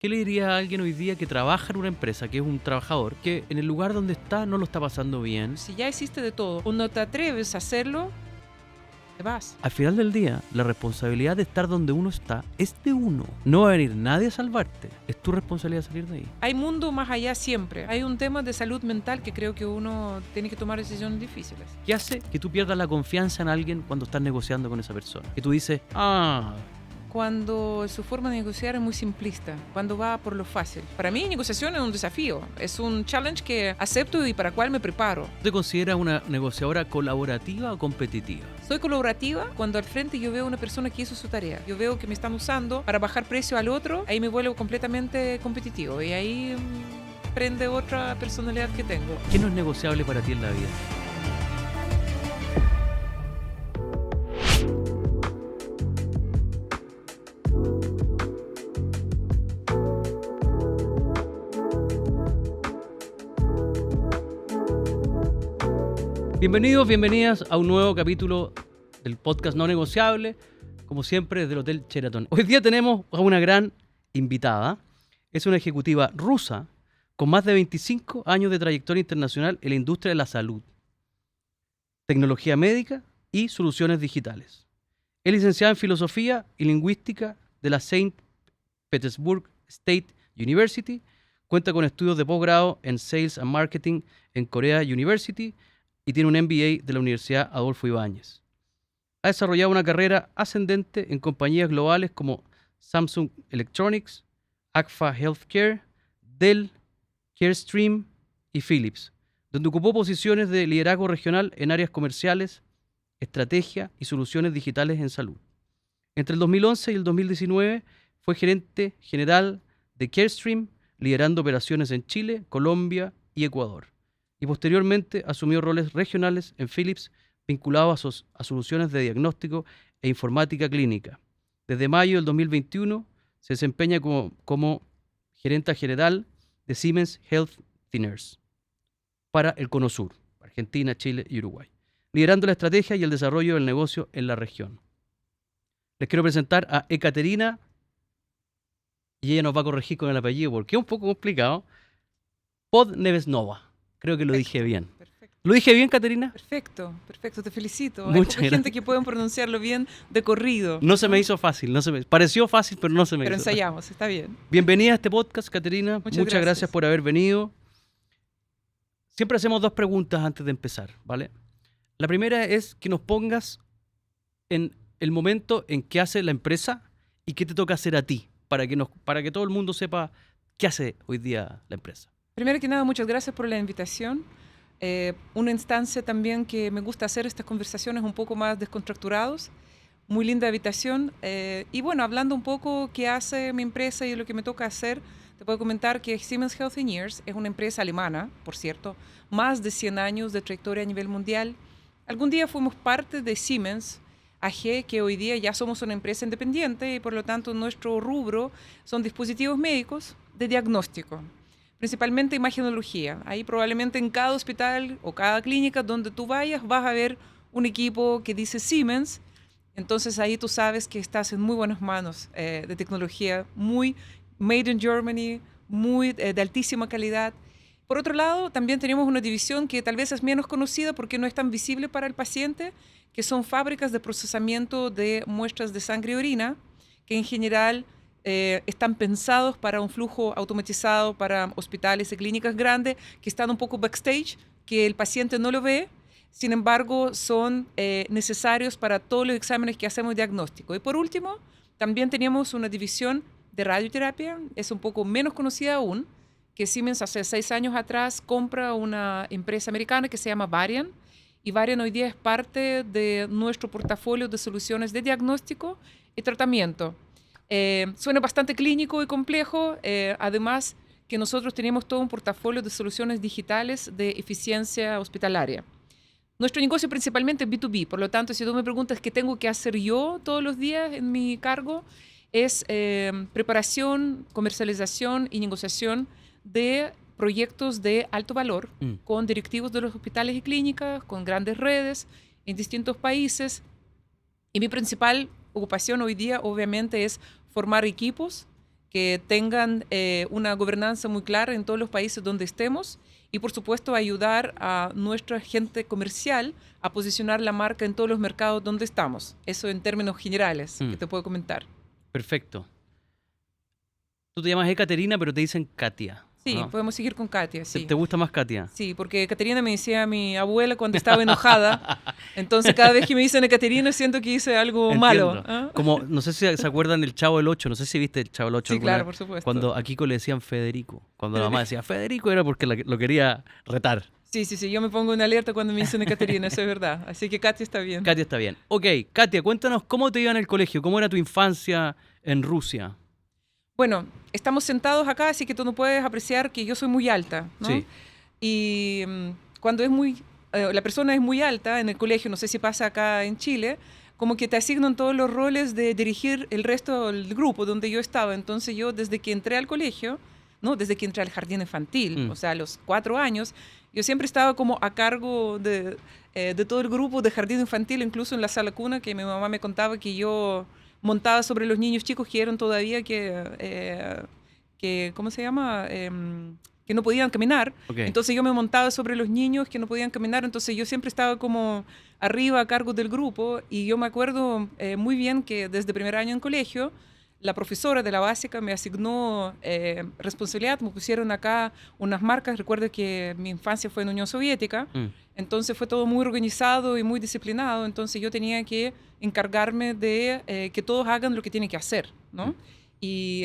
¿Qué le diría a alguien hoy día que trabaja en una empresa, que es un trabajador, que en el lugar donde está no lo está pasando bien? Si ya existe de todo o no te atreves a hacerlo, te vas. Al final del día, la responsabilidad de estar donde uno está es de uno. No va a venir nadie a salvarte. Es tu responsabilidad salir de ahí. Hay mundo más allá siempre. Hay un tema de salud mental que creo que uno tiene que tomar decisiones difíciles. ¿Qué hace que tú pierdas la confianza en alguien cuando estás negociando con esa persona? Que tú dices, Cuando su forma de negociar es muy simplista, cuando va por lo fácil. Para mí, negociación es un desafío, es un challenge que acepto y para el cual me preparo. ¿te consideras una negociadora colaborativa o competitiva? Soy colaborativa cuando al frente yo veo una persona que hizo su tarea. Yo veo que me están usando para bajar precio al otro, ahí me vuelvo completamente competitivo y ahí prende otra personalidad que tengo. ¿Qué no es negociable para ti en la vida? Bienvenidos, bienvenidas a un nuevo capítulo del podcast No Negociable, como siempre desde el Hotel Sheraton. Hoy día tenemos a una gran invitada. Es una ejecutiva rusa con más de 25 años de trayectoria internacional en la industria de la salud, tecnología médica y soluciones digitales. Es licenciada en Filosofía y Lingüística de la Saint Petersburg State University. Cuenta con estudios de posgrado en Sales and Marketing en Korea University y tiene un MBA de la Universidad Adolfo Ibáñez. Ha desarrollado una carrera ascendente en compañías globales como Samsung Electronics, Agfa Healthcare, Dell, Carestream y Philips, donde ocupó posiciones de liderazgo regional en áreas comerciales, estrategia y soluciones digitales en salud. Entre el 2011 y el 2019 fue gerente general de Carestream, liderando operaciones en Chile, Colombia y Ecuador. Y posteriormente asumió roles regionales en Philips vinculados a soluciones de diagnóstico e informática clínica. Desde mayo del 2021 se desempeña como gerenta general de Siemens Healthineers para el Cono Sur, Argentina, Chile y Uruguay, liderando la estrategia y el desarrollo del negocio en la región. Les quiero presentar a Ekaterina, y ella nos va a corregir con el apellido porque es un poco complicado, Podnebesnova. Creo que lo dije bien. Perfecto. ¿Lo dije bien, Caterina? Perfecto, te felicito. Muchas Hay poca gracias. gente que pueden pronunciarlo bien de corrido. No se me hizo fácil, pareció fácil, pero no se me Pero hizo fácil. ensayamos, está bien. Bienvenida a este podcast, Caterina. Muchas gracias gracias por haber venido. Siempre hacemos dos preguntas antes de empezar, ¿vale? La primera es que nos pongas en el momento en qué hace la empresa y qué te toca hacer a ti, para que todo el mundo sepa qué hace hoy día la empresa. Primero que nada, muchas gracias por la invitación. Una instancia también que me gusta hacer estas conversaciones un poco más descontracturados. Muy linda habitación. Y bueno, hablando un poco qué hace mi empresa y lo que me toca hacer, te puedo comentar que Siemens Healthineers es una empresa alemana, por cierto, más de 100 años de trayectoria a nivel mundial. Algún día fuimos parte de Siemens AG, que hoy día ya somos una empresa independiente y por lo tanto nuestro rubro son dispositivos médicos de diagnóstico. Principalmente imagenología. Ahí probablemente en cada hospital o cada clínica donde tú vayas vas a ver un equipo que dice Siemens. Entonces ahí tú sabes que estás en muy buenas manos de tecnología, muy made in Germany, muy de altísima calidad. Por otro lado, también tenemos una división que tal vez es menos conocida porque no es tan visible para el paciente, que son fábricas de procesamiento de muestras de sangre y orina, que en general están pensados para un flujo automatizado para hospitales y clínicas grandes que están un poco backstage, que el paciente no lo ve, sin embargo son necesarios para todos los exámenes que hacemos diagnóstico. Y por último, también tenemos una división de radioterapia, es un poco menos conocida aún, que Siemens hace 6 años atrás compra una empresa americana que se llama Varian, y Varian hoy día es parte de nuestro portafolio de soluciones de diagnóstico y tratamiento. Suena bastante clínico y complejo, además que nosotros tenemos todo un portafolio de soluciones digitales de eficiencia hospitalaria. Nuestro negocio principalmente es B2B, por lo tanto, si tú me preguntas qué tengo que hacer yo todos los días en mi cargo, es preparación, comercialización y negociación de proyectos de alto valor con directivos de los hospitales y clínicas, con grandes redes en distintos países. Y mi principal ocupación hoy día, obviamente, es formar equipos que tengan una gobernanza muy clara en todos los países donde estemos y, por supuesto, ayudar a nuestra gente comercial a posicionar la marca en todos los mercados donde estamos. Eso en términos generales que te puedo comentar. Perfecto. Tú te llamas Ekaterina, pero te dicen Katia. Sí, ¿no? podemos seguir con Katia, sí. ¿Te gusta más Katia? Sí, porque Caterina me decía a mi abuela cuando estaba enojada. Entonces, cada vez que me dicen Caterina, siento que hice algo malo. ¿Ah? Como, no sé si se acuerdan del Chavo del Ocho, no sé si viste el Chavo del Ocho. Sí, claro, por supuesto. Cuando a Kiko le decían Federico. Cuando la mamá decía Federico era porque lo quería retar. Sí, yo me pongo en alerta cuando me dicen Caterina, eso es verdad. Así que Katia está bien. Katia está bien. Ok, Katia, cuéntanos cómo te iba en el colegio, cómo era tu infancia en Rusia. Bueno, estamos sentados acá, así que tú no puedes apreciar que yo soy muy alta, ¿no? Sí. Y cuando la persona es muy alta en el colegio, no sé si pasa acá en Chile, como que te asignan todos los roles de dirigir el resto del grupo donde yo estaba. Entonces yo desde que entré al colegio, ¿no? Desde que entré al jardín infantil, o sea, a los 4 años, yo siempre estaba como a cargo de todo el grupo de jardín infantil, incluso en la sala cuna, que mi mamá me contaba que yo montaba sobre los niños chicos que eran todavía que ¿cómo se llama? Que no podían caminar. Okay. Entonces yo me montaba sobre los niños que no podían caminar, entonces yo siempre estaba como arriba a cargo del grupo y yo me acuerdo muy bien que desde primer año en colegio la profesora de la básica me asignó responsabilidad, me pusieron acá unas marcas. Recuerdo que mi infancia fue en Unión Soviética, entonces fue todo muy organizado y muy disciplinado, entonces yo tenía que encargarme de que todos hagan lo que tienen que hacer, ¿no? Y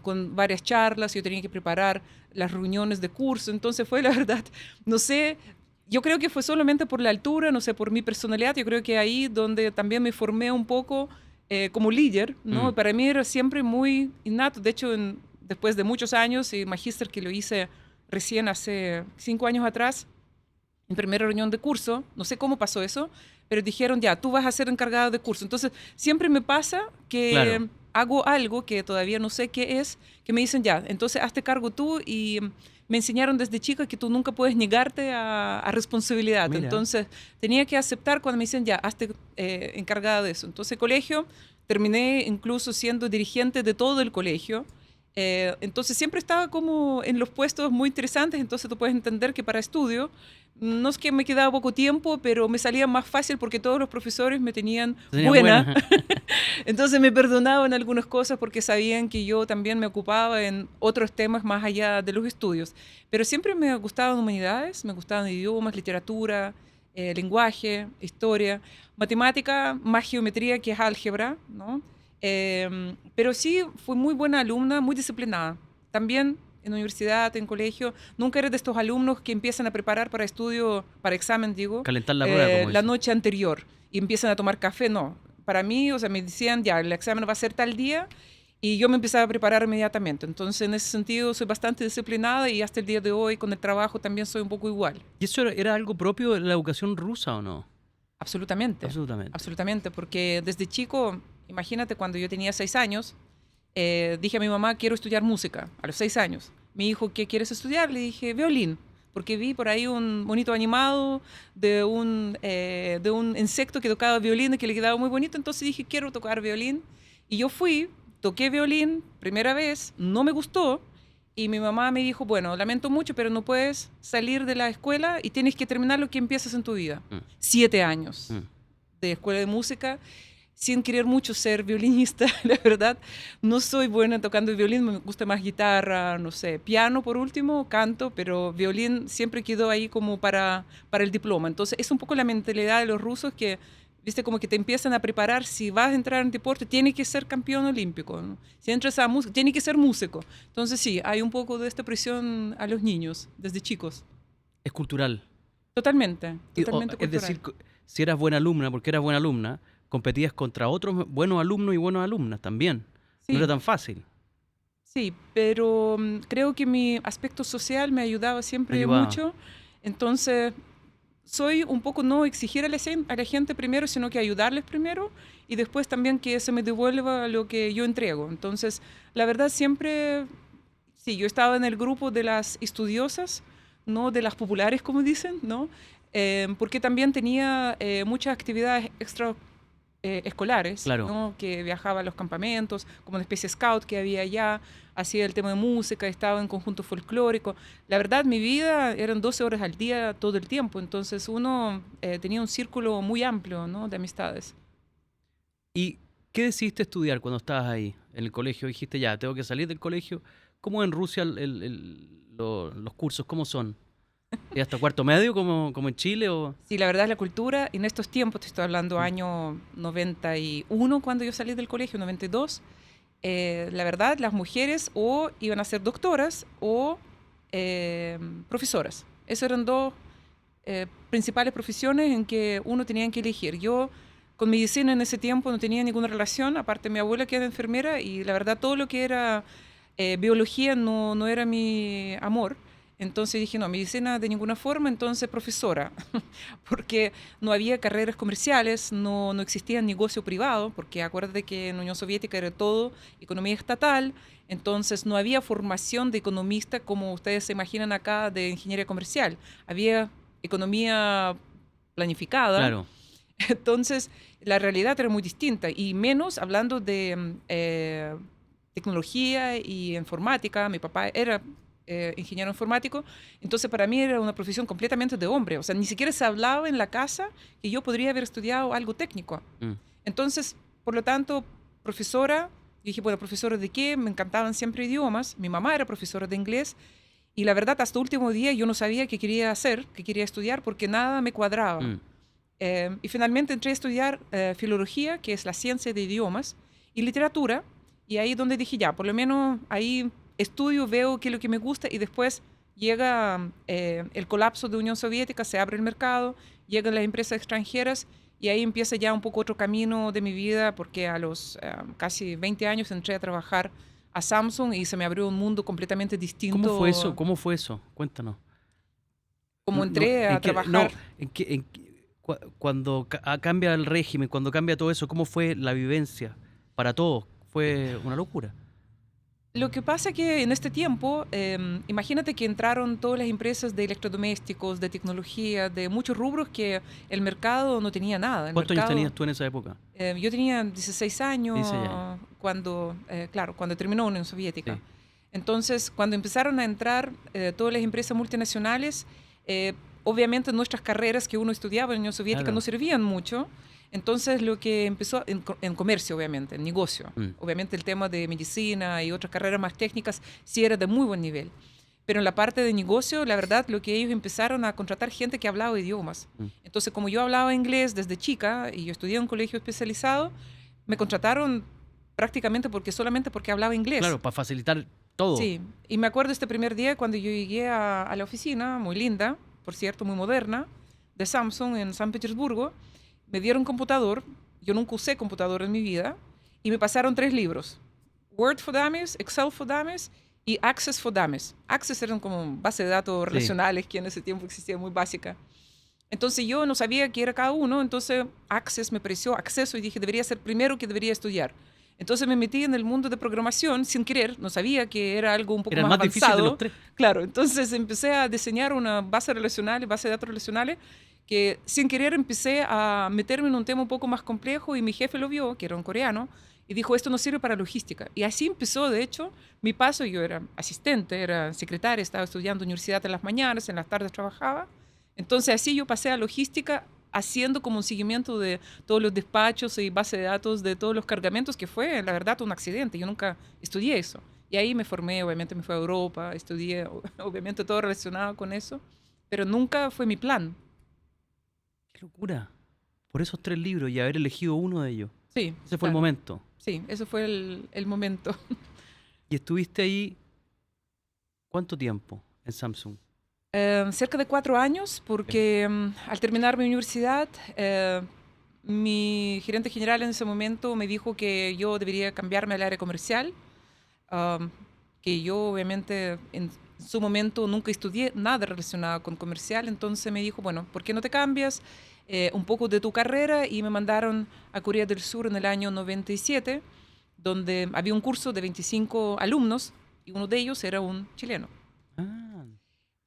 con varias charlas, yo tenía que preparar las reuniones de curso, entonces fue la verdad, no sé, yo creo que fue solamente por la altura, no sé, por mi personalidad, yo creo que ahí donde también me formé un poco como líder, ¿no? Para mí era siempre muy innato, de hecho después de muchos años, y magíster que lo hice recién hace 5 años atrás, en primera reunión de curso, no sé cómo pasó eso, pero dijeron, ya, tú vas a ser encargado de curso. Entonces, siempre me pasa que claro, hago algo que todavía no sé qué es, que me dicen, ya, entonces hazte cargo tú, y me enseñaron desde chica que tú nunca puedes negarte a responsabilidad. Mira. Entonces, tenía que aceptar cuando me dicen, ya, hazte encargada de eso. Entonces, colegio, terminé incluso siendo dirigente de todo el colegio. Entonces siempre estaba como en los puestos muy interesantes, entonces tú puedes entender que para estudio no es que me quedaba poco tiempo, pero me salía más fácil porque todos los profesores me tenían buena. Entonces me perdonaban algunas cosas porque sabían que yo también me ocupaba en otros temas más allá de los estudios. Pero siempre me gustaban humanidades, me gustaban idiomas, literatura, lenguaje, historia, matemática, más geometría que es álgebra, ¿no? Pero sí fui muy buena alumna, muy disciplinada. También en universidad, en colegio, nunca eres de estos alumnos que empiezan a preparar para estudio, para examen, digo, calentar la rueda, como la noche anterior y empiezan a tomar café. No, para mí, o sea, me decían, ya, el examen va a ser tal día y yo me empezaba a preparar inmediatamente. Entonces, en ese sentido, soy bastante disciplinada y hasta el día de hoy, con el trabajo, también soy un poco igual. ¿Y eso era algo propio de la educación rusa o no? Absolutamente. Absolutamente. Absolutamente, porque desde chico, imagínate, cuando yo tenía 6 años, dije a mi mamá, quiero estudiar música, a los 6 años. Me dijo, ¿qué quieres estudiar? Le dije, violín, porque vi por ahí un bonito animado de un insecto que tocaba violín y que le quedaba muy bonito, entonces dije, quiero tocar violín. Y yo fui, toqué violín, primera vez, no me gustó, y mi mamá me dijo, bueno, lamento mucho, pero no puedes salir de la escuela y tienes que terminar lo que empiezas en tu vida. 7 años de escuela de música, sin querer mucho ser violinista, la verdad. No soy buena tocando violín, me gusta más guitarra, no sé, piano por último, canto, pero violín siempre quedó ahí como para el diploma. Entonces es un poco la mentalidad de los rusos que, viste, como que te empiezan a preparar, si vas a entrar en deporte, tienes que ser campeón olímpico, ¿no? Si entras a música, tienes que ser músico. Entonces sí, hay un poco de esta presión a los niños desde chicos. Es cultural. Totalmente, totalmente cultural. Es decir, si eras buena alumna, porque eras buena alumna, competías contra otros buenos alumnos y buenas alumnas también. Sí. No era tan fácil. Sí, pero creo que mi aspecto social me ayudaba siempre mucho. Entonces, soy un poco no exigir a la gente primero, sino que ayudarles primero y después también que se me devuelva lo que yo entrego. Entonces, la verdad siempre, sí, yo estaba en el grupo de las estudiosas, no de las populares, como dicen, ¿no? Porque también tenía muchas actividades escolares, Claro. ¿no? Que viajaba a los campamentos, como una especie de scout que había allá, hacía el tema de música, estaba en conjunto folclórico. La verdad, mi vida eran 12 horas al día todo el tiempo, entonces uno tenía un círculo muy amplio, ¿no? De amistades. ¿Y qué decidiste estudiar cuando estabas ahí en el colegio? Dijiste, ya, tengo que salir del colegio. ¿Cómo en Rusia los cursos, cómo son? ¿Y hasta cuarto medio como en Chile? O... Sí, la verdad, la cultura en estos tiempos, te estoy hablando año 91 cuando yo salí del colegio, 92, la verdad, las mujeres o iban a ser doctoras o profesoras. Esas eran dos principales profesiones en que uno tenía que elegir. Yo con medicina en ese tiempo no tenía ninguna relación, aparte de mi abuela que era enfermera, y la verdad todo lo que era biología no era mi amor. Entonces dije, no, medicina de ninguna forma, entonces profesora, porque no había carreras comerciales, no existía negocio privado, porque acuérdate que en la Unión Soviética era todo economía estatal, entonces no había formación de economista como ustedes se imaginan acá de ingeniería comercial. Había economía planificada, Claro. entonces la realidad era muy distinta, y menos hablando de tecnología y informática. Mi papá era ingeniero informático, entonces para mí era una profesión completamente de hombre, o sea, ni siquiera se hablaba en la casa que yo podría haber estudiado algo técnico. Mm. Entonces, por lo tanto, profesora, dije, bueno, ¿profesora de qué? Me encantaban siempre idiomas, mi mamá era profesora de inglés, y la verdad, hasta el último día yo no sabía qué quería hacer, qué quería estudiar, porque nada me cuadraba. Mm. Y finalmente entré a estudiar filología, que es la ciencia de idiomas, y literatura, y ahí donde dije, ya, por lo menos ahí estudio, veo qué es lo que me gusta, y después llega el colapso de Unión Soviética, se abre el mercado, llegan las empresas extranjeras, y ahí empieza ya un poco otro camino de mi vida, porque a los casi 20 años entré a trabajar a Samsung y se me abrió un mundo completamente distinto. ¿Cómo fue eso? ¿Cómo fue eso? Cuéntanos. Como entré a trabajar. Cuando cambia el régimen, cuando cambia todo eso, ¿cómo fue la vivencia para todos? Fue una locura. Lo que pasa que en este tiempo, imagínate que entraron todas las empresas de electrodomésticos, de tecnología, de muchos rubros que el mercado no tenía nada. ¿Cuántos años tenías tú en esa época? Yo tenía 16 años, 16 años. cuando terminó la Unión Soviética. Sí. Entonces, cuando empezaron a entrar todas las empresas multinacionales, obviamente nuestras carreras que uno estudiaba en la Unión Soviética Claro. no servían mucho. Entonces, lo que empezó en comercio, obviamente, en negocio. Obviamente, el tema de medicina y otras carreras más técnicas sí era de muy buen nivel. Pero en la parte de negocio, la verdad, lo que ellos empezaron a contratar gente que hablaba idiomas. Entonces, como yo hablaba inglés desde chica y yo estudié en un colegio especializado, me contrataron prácticamente solamente porque hablaba inglés. Claro, para facilitar todo. Sí, y me acuerdo este primer día cuando yo llegué a la oficina, muy linda, por cierto, muy moderna, de Samsung en San Petersburgo. Me dieron computador, yo nunca usé computador en mi vida, y me pasaron 3 libros. Word for Dummies, Excel for Dummies y Access for Dummies. Access eran como base de datos relacionales, que en ese tiempo existía, muy básica. Entonces yo no sabía qué era cada uno, entonces Access me pareció acceso y dije, debería ser primero que debería estudiar. Entonces me metí en el mundo de programación sin querer, no sabía que era algo un poco Era el más más difícil de avanzado. los tres. Claro, entonces empecé a diseñar una base de datos relacionales, que sin querer empecé a meterme en un tema un poco más complejo, y mi jefe lo vio, que era un coreano, y dijo, esto no sirve para logística. Y así empezó, de hecho, mi paso. Yo era asistente, era secretaria, estaba estudiando universidad en las mañanas, en las tardes trabajaba. Entonces así yo pasé a logística, haciendo como un seguimiento de todos los despachos y base de datos de todos los cargamentos, que fue, la verdad, un accidente. Yo nunca estudié eso. Y ahí me formé, obviamente me fui a Europa, estudié, obviamente todo relacionado con eso, pero nunca fue mi plan. Qué locura. Por esos 3 libros y haber elegido uno de ellos. Sí. Ese fue el momento. Sí, ese fue el momento. ¿Y estuviste ahí cuánto tiempo en Samsung? Cerca de 4 años, porque al terminar mi universidad, mi gerente general en ese momento me dijo que yo debería cambiarme al área comercial, que yo obviamente en su momento nunca estudié nada relacionado con comercial, entonces me dijo, bueno, ¿por qué no te cambias un poco de tu carrera? Y me mandaron a Corea del Sur en el año 97, donde había un curso de 25 alumnos y uno de ellos era un chileno. Ah,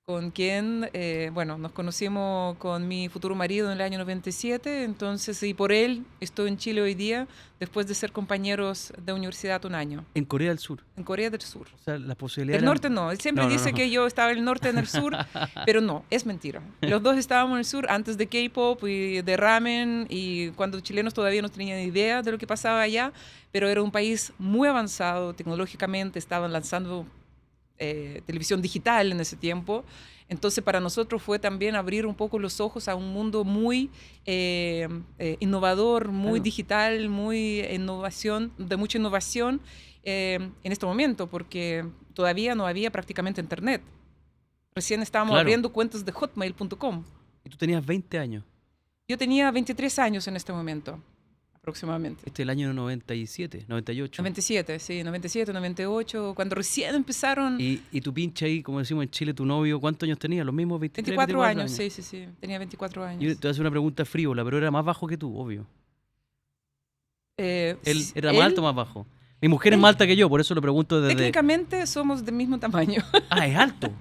con quien, bueno, nos conocimos con mi futuro marido en el año 97, entonces, y por él estoy en Chile hoy día, después de ser compañeros de universidad un año, En Corea del Sur. en Corea del Sur. O sea, las posibilidades Del eran... norte no, él siempre No, no, dice no. que yo estaba en el norte, en el sur, pero no, es mentira. Los dos estábamos en el sur antes de K-pop y de ramen, y cuando los chilenos todavía no tenían idea de lo que pasaba allá, pero era un país muy avanzado tecnológicamente, estaban lanzando televisión digital en ese tiempo. Entonces para nosotros fue también abrir un poco los ojos a un mundo muy innovador, muy Claro. digital, de mucha innovación en este momento, porque todavía no había prácticamente internet. Recién estábamos Claro. abriendo cuentas de hotmail.com. Y tú tenías 20 años. Yo tenía 23 años en este momento, aproximadamente. Este es el año 97, 98. 97, sí, 97, 98, cuando recién empezaron... Y tu pinche ahí, como decimos en Chile, tu novio, ¿cuántos años tenía? ¿Los mismos 23, 24 años, sí, sí, sí. Tenía 24 años. Yo te voy a hacer una pregunta frívola, pero era más bajo que tú, obvio. ¿Él Sí, era más alto o más bajo? Mi mujer es él- más alta que yo, por eso lo pregunto desde... Técnicamente somos del mismo tamaño. Ah, es alto.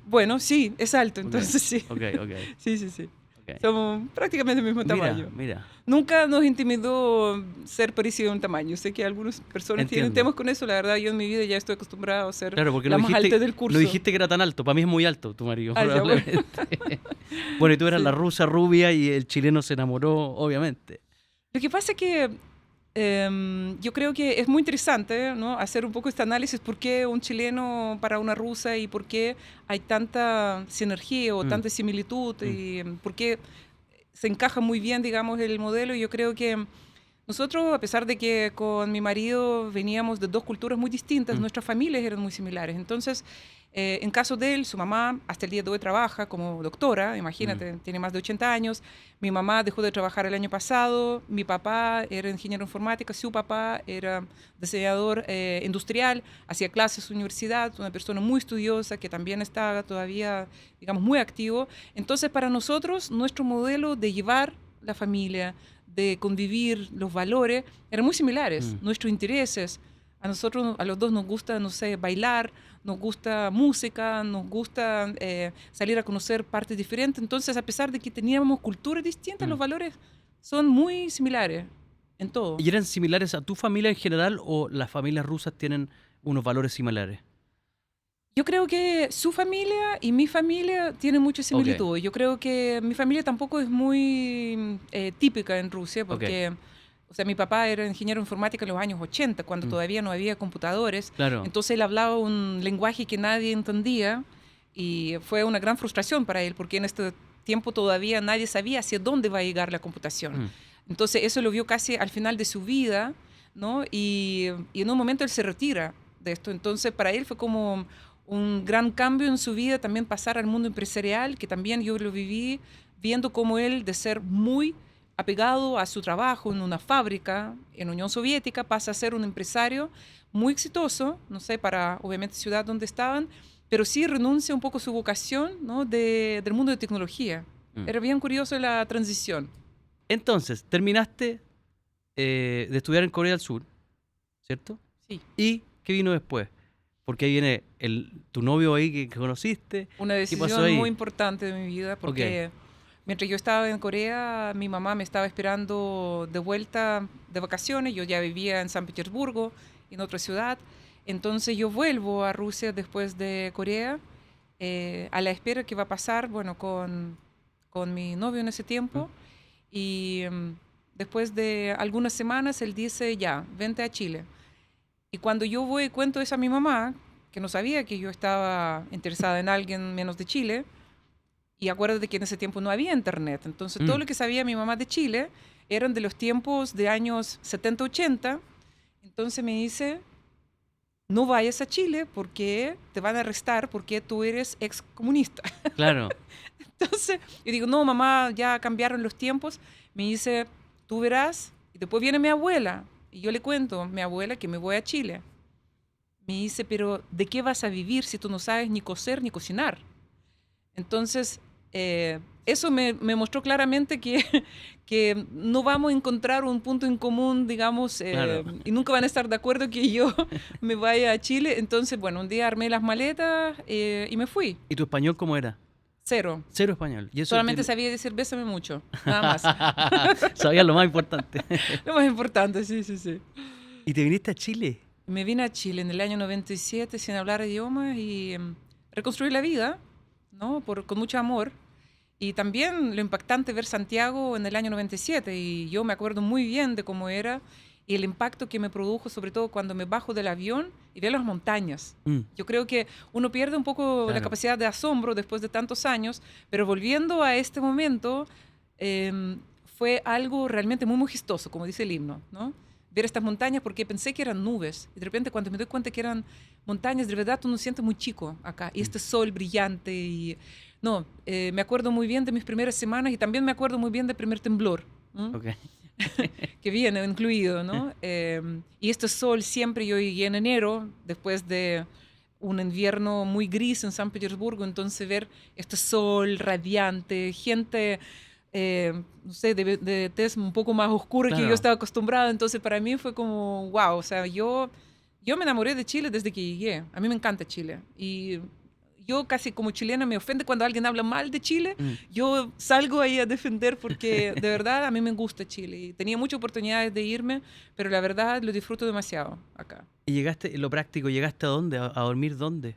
Bueno, sí, es alto, Ok, entonces sí. Ok, ok. Sí, sí, sí. ok. Somos prácticamente del mismo tamaño. Mira. Nunca nos intimidó ser parecido en tamaño. Sé que algunas personas tienen Entiendo. temas con eso. La verdad, yo en mi vida ya estoy acostumbrado a ser Claro, porque la no más dijiste, alta del curso. no dijiste que era tan alto. Para mí es muy alto tu marido, Ah, ya, bueno. probablemente. Bueno, y tú eras Sí. la rusa rubia y el chileno se enamoró, obviamente. Lo que pasa es que yo creo que es muy interesante, ¿no? Hacer un poco este análisis, por qué un chileno para una rusa y por qué hay tanta sinergia o Mm. tanta similitud y por qué se encaja muy bien, digamos, el modelo. Y yo creo que nosotros, a pesar de que con mi marido veníamos de dos culturas muy distintas, Mm. nuestras familias eran muy similares. Entonces, en caso de él, su mamá hasta el día de hoy trabaja como doctora, imagínate, tiene más de 80 años. Mi mamá dejó de trabajar el año pasado. Mi papá era ingeniero informática, su papá era diseñador industrial, hacía clases en la universidad, una persona muy estudiosa que también está todavía, digamos, muy activo. Entonces, para nosotros, nuestro modelo de llevar la familia, de convivir, los valores, eran muy similares. Mm. Nuestros intereses, a nosotros, a los dos nos gusta, no sé, bailar, nos gusta música, nos gusta salir a conocer partes diferentes. Entonces, a pesar de que teníamos culturas distintas, Mm. los valores son muy similares en todo. ¿Y eran similares a tu familia en general o las familias rusas tienen unos valores similares? Yo creo que su familia y mi familia tienen mucha similitud. Yo creo que mi familia tampoco es muy típica en Rusia, porque, o sea, mi papá era ingeniero informático en los años 80, cuando Mm. todavía no había computadores. Claro. Entonces él hablaba un lenguaje que nadie entendía y fue una gran frustración para él, porque en este tiempo todavía nadie sabía hacia dónde va a llegar la computación. Mm. Entonces eso lo vio casi al final de su vida, ¿no? Y en un momento él se retira de esto. Entonces para él fue como un gran cambio en su vida también pasar al mundo empresarial, que también yo lo viví viendo cómo él, de ser muy apegado a su trabajo en una fábrica en Unión Soviética, pasa a ser un empresario muy exitoso, no sé, para obviamente ciudad donde estaban, pero sí renuncia un poco a su vocación, ¿no? Del mundo de tecnología. Mm. Era bien curioso la transición. Entonces, terminaste de estudiar en Corea del Sur, ¿cierto? Sí. ¿Y qué vino después? Porque ahí viene tu novio ahí que conociste. Una pasó decisión ahí? muy importante de mi vida, porque mientras yo estaba en Corea, mi mamá me estaba esperando de vuelta de vacaciones. Yo ya vivía en San Petersburgo, en otra ciudad. Entonces yo vuelvo a Rusia después de Corea, a la espera que va a pasar, bueno, con mi novio en ese tiempo. Y después de algunas semanas, él dice, ya, vente a Chile. Y cuando yo voy y cuento eso a mi mamá, que no sabía que yo estaba interesada en alguien menos de Chile, y acuérdate que en ese tiempo no había internet, entonces todo lo que sabía mi mamá de Chile eran de los tiempos de años 70, 80, entonces me dice, no vayas a Chile porque te van a arrestar porque tú eres ex comunista. Claro. Entonces yo digo, no mamá, ya cambiaron los tiempos. Me dice, tú verás, y después viene mi abuela, y yo le cuento a mi abuela que me voy a Chile. Me dice, pero ¿de qué vas a vivir si tú no sabes ni coser ni cocinar? Entonces, Eso me mostró claramente que no vamos a encontrar un punto en común, digamos, Claro. y nunca van a estar de acuerdo que yo me vaya a Chile. Entonces, bueno, un día armé las maletas y me fui. ¿Y tu español cómo era? Cero. Cero español. Y eso Solamente sabía decir bésame mucho, nada más. Sabías lo más importante. Lo más importante, sí, sí, sí. ¿Y te viniste a Chile? Me vine a Chile en el año 97 sin hablar idiomas y reconstruí la vida, ¿no? Con mucho amor. Y también lo impactante ver Santiago en el año 97 y yo me acuerdo muy bien de cómo era y el impacto que me produjo, sobre todo cuando me bajo del avión y veo las montañas. Mm, Yo creo que uno pierde un poco la claro. capacidad de asombro después de tantos años, pero volviendo a este momento, fue algo realmente muy majestuoso, como dice el himno, ¿no? Ver estas montañas porque pensé que eran nubes y de repente cuando me doy cuenta que eran montañas, de verdad uno se siente muy chico acá y este sol brillante y no, me acuerdo muy bien de mis primeras semanas y también me acuerdo muy bien del primer temblor, ¿no? Ok. Que viene incluido, ¿no? Y este sol siempre, yo llegué en enero, después de un invierno muy gris en San Petersburgo, entonces ver este sol radiante, gente, no sé, de tez un poco más oscura que yo Claro. estaba acostumbrada, entonces para mí fue como, wow, o sea, yo me enamoré de Chile desde que llegué, a mí me encanta Chile, y yo casi como chilena me ofende cuando alguien habla mal de Chile. Mm. Yo salgo ahí a defender porque de verdad a mí me gusta Chile. Y tenía muchas oportunidades de irme, pero la verdad lo disfruto demasiado acá. ¿Y llegaste, en lo práctico, llegaste a dónde? ¿A dormir dónde?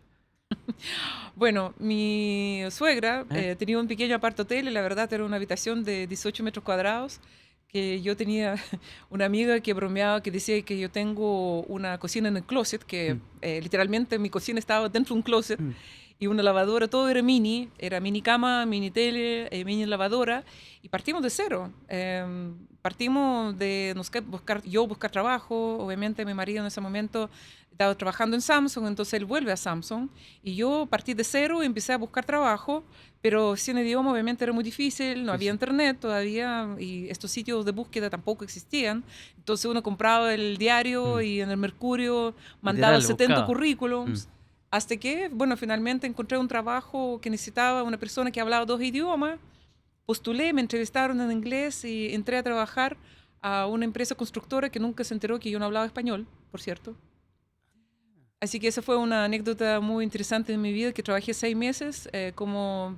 Bueno, mi suegra ¿Eh? tenía un pequeño apart hotel y la verdad era una habitación de 18 metros cuadrados que yo tenía una amiga que bromeaba, que decía que yo tengo una cocina en el closet, que Mm. literalmente mi cocina estaba dentro de un closet. Mm. Y una lavadora, todo era mini cama, mini tele, mini lavadora, y partimos de cero. Partimos de buscar trabajo, obviamente mi marido en ese momento estaba trabajando en Samsung, entonces él vuelve a Samsung, y yo partí de cero y empecé a buscar trabajo, pero sin idioma obviamente era muy difícil, no Sí, había sí. internet todavía, y estos sitios de búsqueda tampoco existían, entonces uno compraba el diario Mm. y en el Mercurio mandaba Literal, 70 buscaba. Mm. currículums, hasta que, bueno, finalmente encontré un trabajo que necesitaba una persona que hablaba 2 idiomas. Postulé, me entrevistaron en inglés y entré a trabajar a una empresa constructora que nunca se enteró que yo no hablaba español, por cierto. Así que esa fue una anécdota muy interesante de mi vida, que trabajé 6 meses como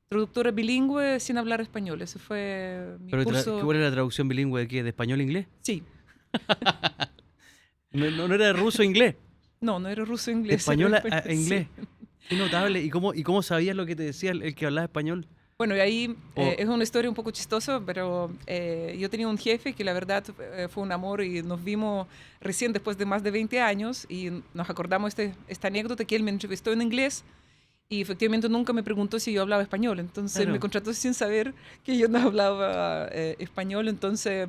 traductora bilingüe sin hablar español. Ese fue mi ¿Pero curso. cuál era la traducción bilingüe de qué? ¿De español a inglés? Sí, No era de ruso a inglés. no era ruso De inglés. español era a inglés. Qué notable. ¿Y cómo sabías lo que te decía el que hablaba español? Bueno, y ahí O- es una historia un poco chistosa, pero yo tenía un jefe que la verdad fue un amor y nos vimos recién después de más de 20 años y nos acordamos esta anécdota que él me entrevistó en inglés y efectivamente nunca me preguntó si yo hablaba español, entonces Claro. me contrató sin saber que yo no hablaba español, entonces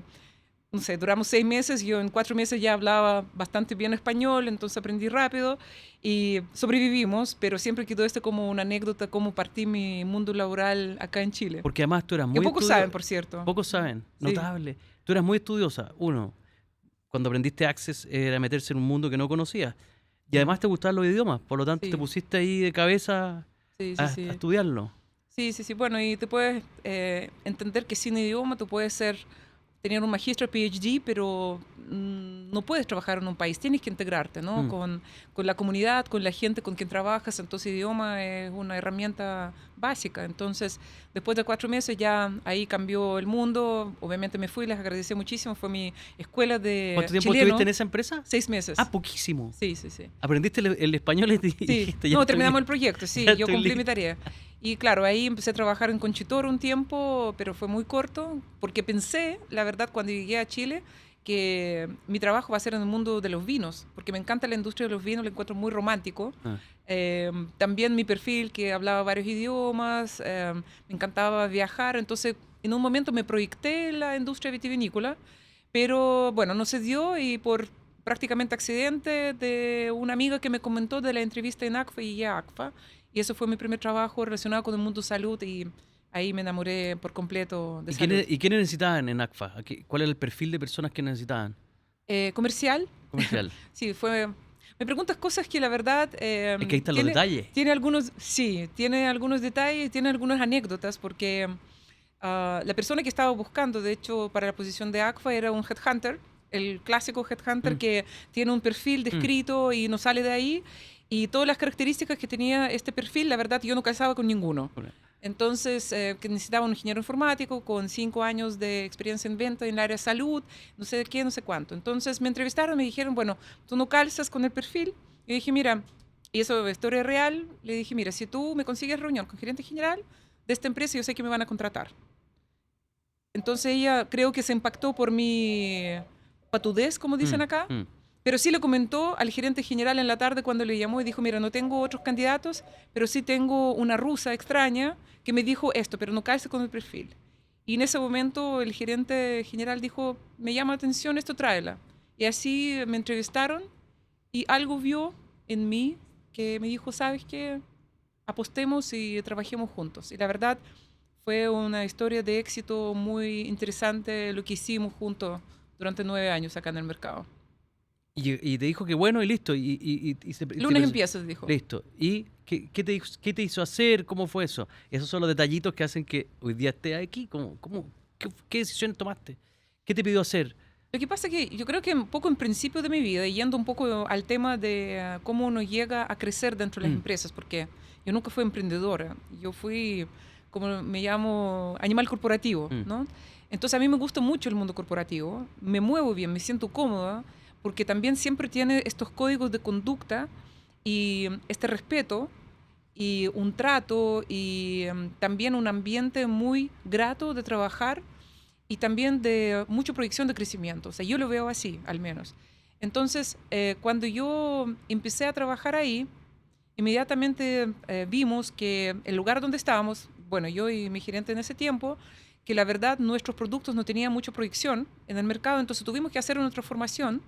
no sé, duramos 6 meses, yo en 4 meses ya hablaba bastante bien español, entonces aprendí rápido y sobrevivimos, pero siempre quedó esto como una anécdota, cómo partí mi mundo laboral acá en Chile. Porque además tú eras Que muy pocos saben, por cierto. Pocos saben. Sí. Notable. Tú eras muy estudiosa. Uno, cuando aprendiste Access era meterse en un mundo que no conocías. Y además te gustaban los idiomas. Por lo tanto, Sí. te pusiste ahí de cabeza Sí, a sí. estudiarlo. Sí. Bueno, y te puedes entender que sin idioma tú puedes tener un magíster PhD, pero no puedes trabajar en un país, tienes que integrarte, ¿no? Mm. Con la comunidad, con la gente con quien trabajas, entonces idioma es una herramienta básica. Entonces, después de 4 meses ya ahí cambió el mundo, obviamente me fui, les agradecí muchísimo, fue mi escuela de ¿Cuánto tiempo chileno. estuviste en esa empresa? 6 meses. Ah, poquísimo. Sí. Aprendiste el español y Sí, dijiste, ya no, estoy terminamos bien. el proyecto, sí, Ya yo estoy cumplí mi listo. tarea. Y claro, ahí empecé a trabajar en Conchitor un tiempo, pero fue muy corto, porque pensé, la verdad, cuando llegué a Chile, que mi trabajo va a ser en el mundo de los vinos, porque me encanta la industria de los vinos, lo encuentro muy romántico. Ah. También mi perfil, que hablaba varios idiomas, me encantaba viajar, entonces en un momento me proyecté en la industria vitivinícola, pero bueno, no se dio y por prácticamente accidente de una amiga que me comentó de la entrevista en ACFA y ya ACFA, y eso fue mi primer trabajo relacionado con el mundo salud y ahí me enamoré por completo de salud. ¿Y quiénes necesitaban en ACFA? ¿Cuál era el perfil de personas que necesitaban? Comercial, Comercial. sí, Me preguntas cosas que la verdad Es que ahí están los detalles. tiene algunos detalles, tiene algunas anécdotas, porque la persona que estaba buscando, de hecho, para la posición de ACFA era un headhunter, el clásico headhunter Mm. que tiene un perfil descrito y no sale de ahí. Y todas las características que tenía este perfil, la verdad, yo no casaba con ninguno. Bueno, Entonces, que necesitaba un ingeniero informático con 5 años de experiencia en venta en el área de salud, no sé qué, no sé cuánto. Entonces, me entrevistaron, me dijeron, bueno, tú no calzas con el perfil. Y dije, mira, y eso es historia real, le dije, mira, si tú me consigues reunión con gerente general de esta empresa, yo sé que me van a contratar. Entonces, ella creo que se impactó por mi patudez, como dicen acá, pero sí le comentó al gerente general en la tarde cuando le llamó y dijo, mira, no tengo otros candidatos, pero sí tengo una rusa extraña que me dijo esto, pero no calza con el perfil. Y en ese momento el gerente general dijo, me llama la atención, esto tráela. Y así me entrevistaron y algo vio en mí que me dijo, ¿sabes qué? Apostemos y trabajemos juntos. Y la verdad fue una historia de éxito muy interesante lo que hicimos juntos durante 9 años acá en el mercado. y te dijo que bueno y listo. Lunes empiezas, dijo. Listo. ¿Y qué te hizo hacer? ¿Cómo fue eso? Esos son los detallitos que hacen que hoy día estés aquí. ¿Qué decisión tomaste? ¿Qué te pidió hacer? Lo que pasa es que yo creo que un poco en principio de mi vida, yendo un poco al tema de cómo uno llega a crecer dentro de las empresas, porque yo nunca fui emprendedora, yo fui, como me llamo, animal corporativo, ¿no? Entonces a mí me gusta mucho el mundo corporativo, me muevo bien, me siento cómoda, porque también siempre tiene estos códigos de conducta y este respeto y un trato y también un ambiente muy grato de trabajar y también de mucha proyección de crecimiento. O sea, yo lo veo así, al menos. Entonces, cuando yo empecé a trabajar ahí, inmediatamente vimos que el lugar donde estábamos, bueno, yo y mi gerente en ese tiempo, que la verdad nuestros productos no tenían mucha proyección en el mercado, entonces tuvimos que hacer una transformación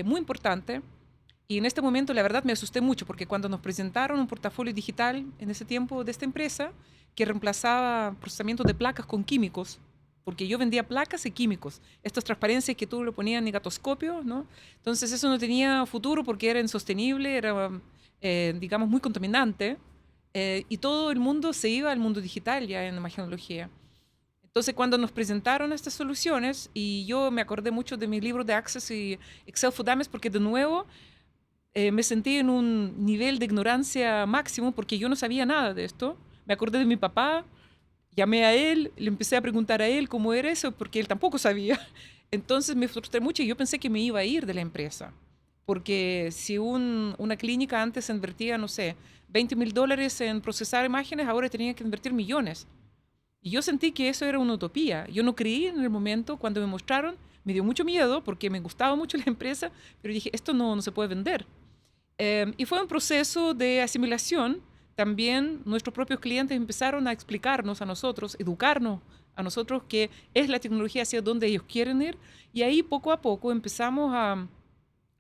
muy importante. Y en este momento, la verdad, me asusté mucho porque cuando nos presentaron un portafolio digital en ese tiempo de esta empresa que reemplazaba procesamiento de placas con químicos, porque yo vendía placas y químicos, estas transparencias que tú lo ponías en gatoscopio, ¿no? Entonces eso no tenía futuro porque era insostenible, era, digamos, muy contaminante, y todo el mundo se iba al mundo digital ya en imagenología. Entonces, cuando nos presentaron estas soluciones, y yo me acordé mucho de mi libro de Access y Excel for Dummies, porque de nuevo me sentí en un nivel de ignorancia máximo porque yo no sabía nada de esto. Me acordé de mi papá, llamé a él, le empecé a preguntar a él cómo era eso, porque él tampoco sabía. Entonces me frustré mucho y yo pensé que me iba a ir de la empresa. Porque si una clínica antes invertía, no sé, $20,000 en procesar imágenes, ahora tenía que invertir millones. Y yo sentí que eso era una utopía. Yo no creí en el momento cuando me mostraron, me dio mucho miedo porque me gustaba mucho la empresa, pero dije, esto no se puede vender. Y fue un proceso de asimilación. También nuestros propios clientes empezaron a explicarnos a nosotros, educarnos a nosotros qué es la tecnología, hacia dónde ellos quieren ir. Y ahí poco a poco empezamos a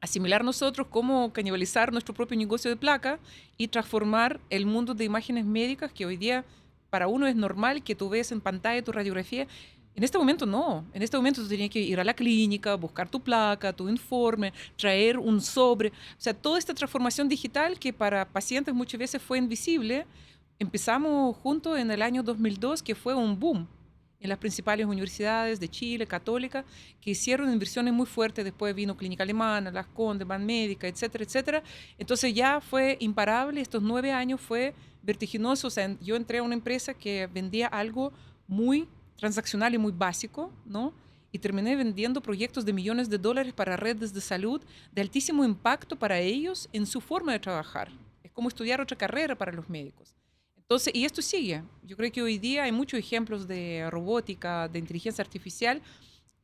asimilar nosotros cómo canibalizar nuestro propio negocio de placa y transformar el mundo de imágenes médicas que hoy día para uno es normal que tú ves en pantalla tu radiografía. En este momento no. En este momento tú tenías que ir a la clínica, buscar tu placa, tu informe, traer un sobre. O sea, toda esta transformación digital que para pacientes muchas veces fue invisible, empezamos juntos en el año 2002, que fue un boom en las principales universidades de Chile, católicas, que hicieron inversiones muy fuertes. Después vino Clínica Alemana, Las Condes, Banmédica, etcétera, etcétera. Entonces ya fue imparable. Estos 9 años fue vertiginoso. O sea, yo entré a una empresa que vendía algo muy transaccional y muy básico, ¿no? Y terminé vendiendo proyectos de millones de dólares para redes de salud de altísimo impacto para ellos en su forma de trabajar. Es como estudiar otra carrera para los médicos. Entonces, y esto sigue. Yo creo que hoy día hay muchos ejemplos de robótica, de inteligencia artificial,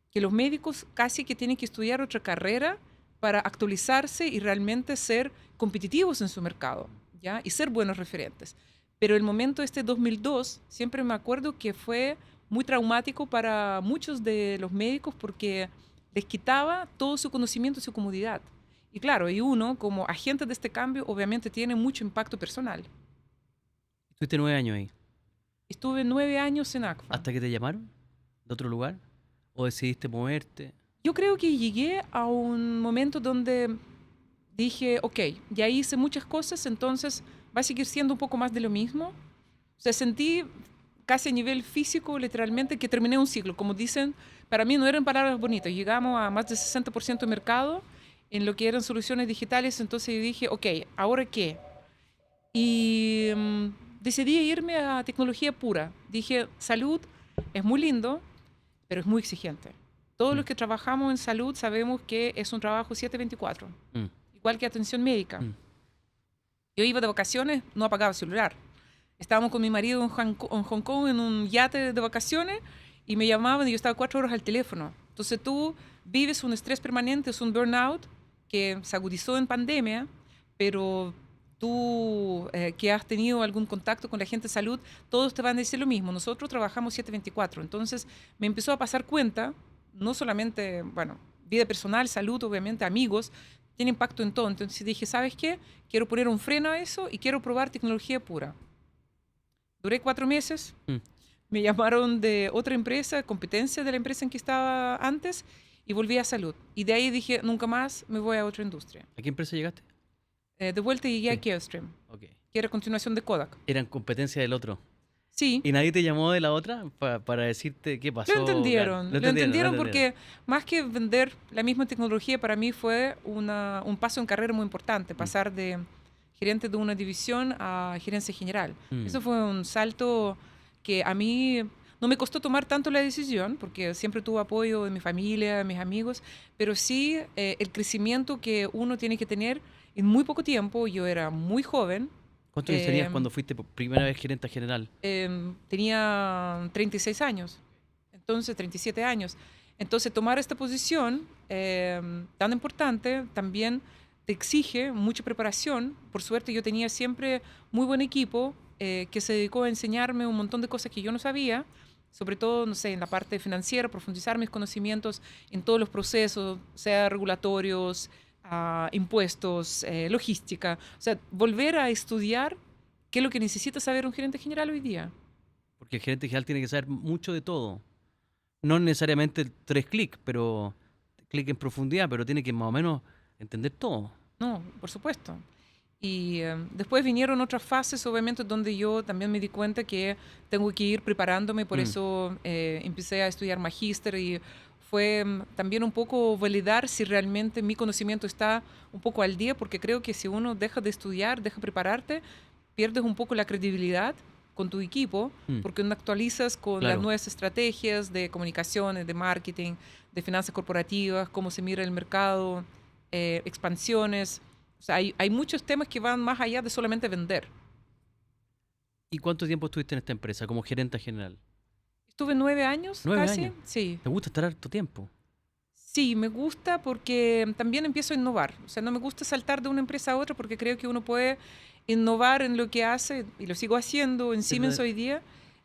que los médicos casi que tienen que estudiar otra carrera para actualizarse y realmente ser competitivos en su mercado, ¿ya? Y ser buenos referentes. Pero el momento este 2002, siempre me acuerdo que fue muy traumático para muchos de los médicos porque les quitaba todo su conocimiento y su comodidad. Y claro, y uno como agente de este cambio obviamente tiene mucho impacto personal. Estuviste 9 años ahí. Estuve 9 años en ACFA. ¿Hasta que te llamaron de otro lugar? ¿O decidiste moverte? Yo creo que llegué a un momento donde dije, ok, ya hice muchas cosas, entonces va a seguir siendo un poco más de lo mismo. O sea, sentí casi a nivel físico, literalmente, que terminé un ciclo. Como dicen, para mí no eran palabras bonitas. Llegamos a más de 60% de mercado en lo que eran soluciones digitales, entonces yo dije, ok, ¿ahora qué? Y decidí irme a tecnología pura. Dije, salud es muy lindo, pero es muy exigente. Todos los Mm, que trabajamos en salud sabemos que es un trabajo 7/24, mm, igual que atención médica. mm. Yo iba de vacaciones, no apagaba celular. Estábamos con mi marido en Hong Kong en un yate de vacaciones y me llamaban y yo estaba 4 horas al teléfono. Entonces tú vives un estrés permanente, es un burnout que se agudizó en pandemia, pero tú que has tenido algún contacto con la gente de salud, todos te van a decir lo mismo. Nosotros trabajamos 7/24. Entonces me empezó a pasar cuenta, no solamente, bueno, vida personal, salud, obviamente, amigos, tiene impacto en todo. Entonces dije, ¿sabes qué? Quiero poner un freno a eso y quiero probar tecnología pura. Duré 4 meses, Mm. me llamaron de otra empresa, competencia de la empresa en que estaba antes, y volví a salud. Y de ahí dije, nunca más me voy a otra industria. ¿A qué empresa llegaste? De vuelta llegué a Sí. Carestream, Ok. que era continuación de Kodak. Eran competencia del otro. Sí, ¿Y nadie te llamó de la otra para decirte qué pasó? lo Claro, entendieron, lo lo entendieron, lo entendieron entendieron. porque más que vender la misma tecnología, para mí fue un paso en carrera muy importante, Mm, pasar de gerente de una división a gerencia general. mm. Eso fue un salto que a mí no me costó tomar tanto la decisión, porque siempre tuve apoyo de mi familia, de mis amigos, pero sí el crecimiento que uno tiene que tener en muy poco tiempo. Yo era muy joven, ¿Cuántos años tenías em, cuando fuiste por primera vez gerente general? tenía 36 años, entonces 37 años. Entonces tomar esta posición tan importante también te exige mucha preparación. Por suerte yo tenía siempre muy buen equipo que se dedicó a enseñarme un montón de cosas que yo no sabía, sobre todo, no sé, en la parte financiera, profundizar mis conocimientos en todos los procesos, sea regulatorios, impuestos, logística. O sea, volver a estudiar qué es lo que necesita saber un gerente general hoy día. Porque el gerente general tiene que saber mucho de todo. No necesariamente 3 clics, pero clic en profundidad, pero tiene que más o menos entender todo. No, por supuesto. Y después vinieron otras fases, obviamente, donde yo también me di cuenta que tengo que ir preparándome, por Mm. eso empecé a estudiar magíster y fue también un poco validar si realmente mi conocimiento está un poco al día, porque creo que si uno deja de estudiar, deja de prepararte, pierdes un poco la credibilidad con tu equipo, Mm. porque no actualizas con las Claro. nuevas estrategias de comunicaciones, de marketing, de finanzas corporativas, cómo se mira el mercado, expansiones. O sea, hay muchos temas que van más allá de solamente vender. ¿Y cuánto tiempo estuviste en esta empresa como gerente general? Estuve 9 años 9 años. casi, sí. ¿Te gusta estar harto tiempo? Sí, me gusta porque también empiezo a innovar. O sea, no me gusta saltar de una empresa a otra porque creo que uno puede innovar en lo que hace, y lo sigo haciendo en Siemens hoy día,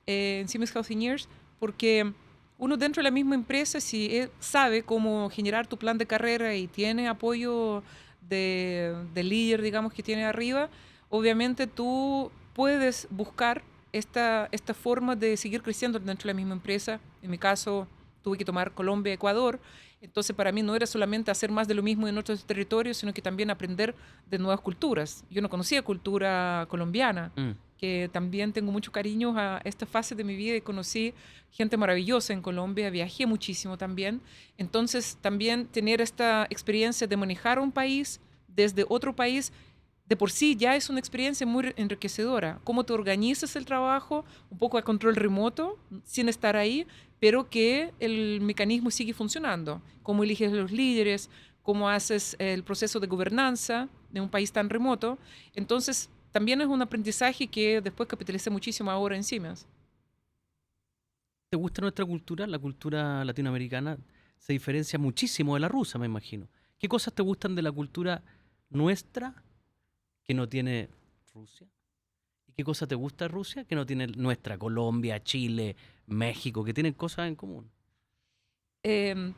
en Siemens Healthineers, porque uno dentro de la misma empresa, si sabe cómo generar tu plan de carrera y tiene apoyo del líder, digamos, que tiene arriba, obviamente tú puedes buscar esta forma de seguir creciendo dentro de la misma empresa. En mi caso, tuve que tomar Colombia, Ecuador. Entonces, para mí no era solamente hacer más de lo mismo en otros territorios, sino que también aprender de nuevas culturas. Yo no conocía cultura colombiana, Mm. que también tengo mucho cariño a esta fase de mi vida y conocí gente maravillosa en Colombia, viajé muchísimo también. Entonces, también tener esta experiencia de manejar un país desde otro país, de por sí ya es una experiencia muy enriquecedora. Cómo te organizas el trabajo, un poco a control remoto, sin estar ahí, pero que el mecanismo sigue funcionando. Cómo eliges los líderes, cómo haces el proceso de gobernanza de un país tan remoto. Entonces, también es un aprendizaje que después capitalicé muchísimo ahora en Siemens. ¿Te gusta nuestra cultura? La cultura latinoamericana se diferencia muchísimo de la rusa, me imagino. ¿Qué cosas te gustan de la cultura nuestra que no tiene Rusia? ¿Y qué cosas te gusta de Rusia que no tiene nuestra? Colombia, Chile, México, que tienen cosas en común. Eh,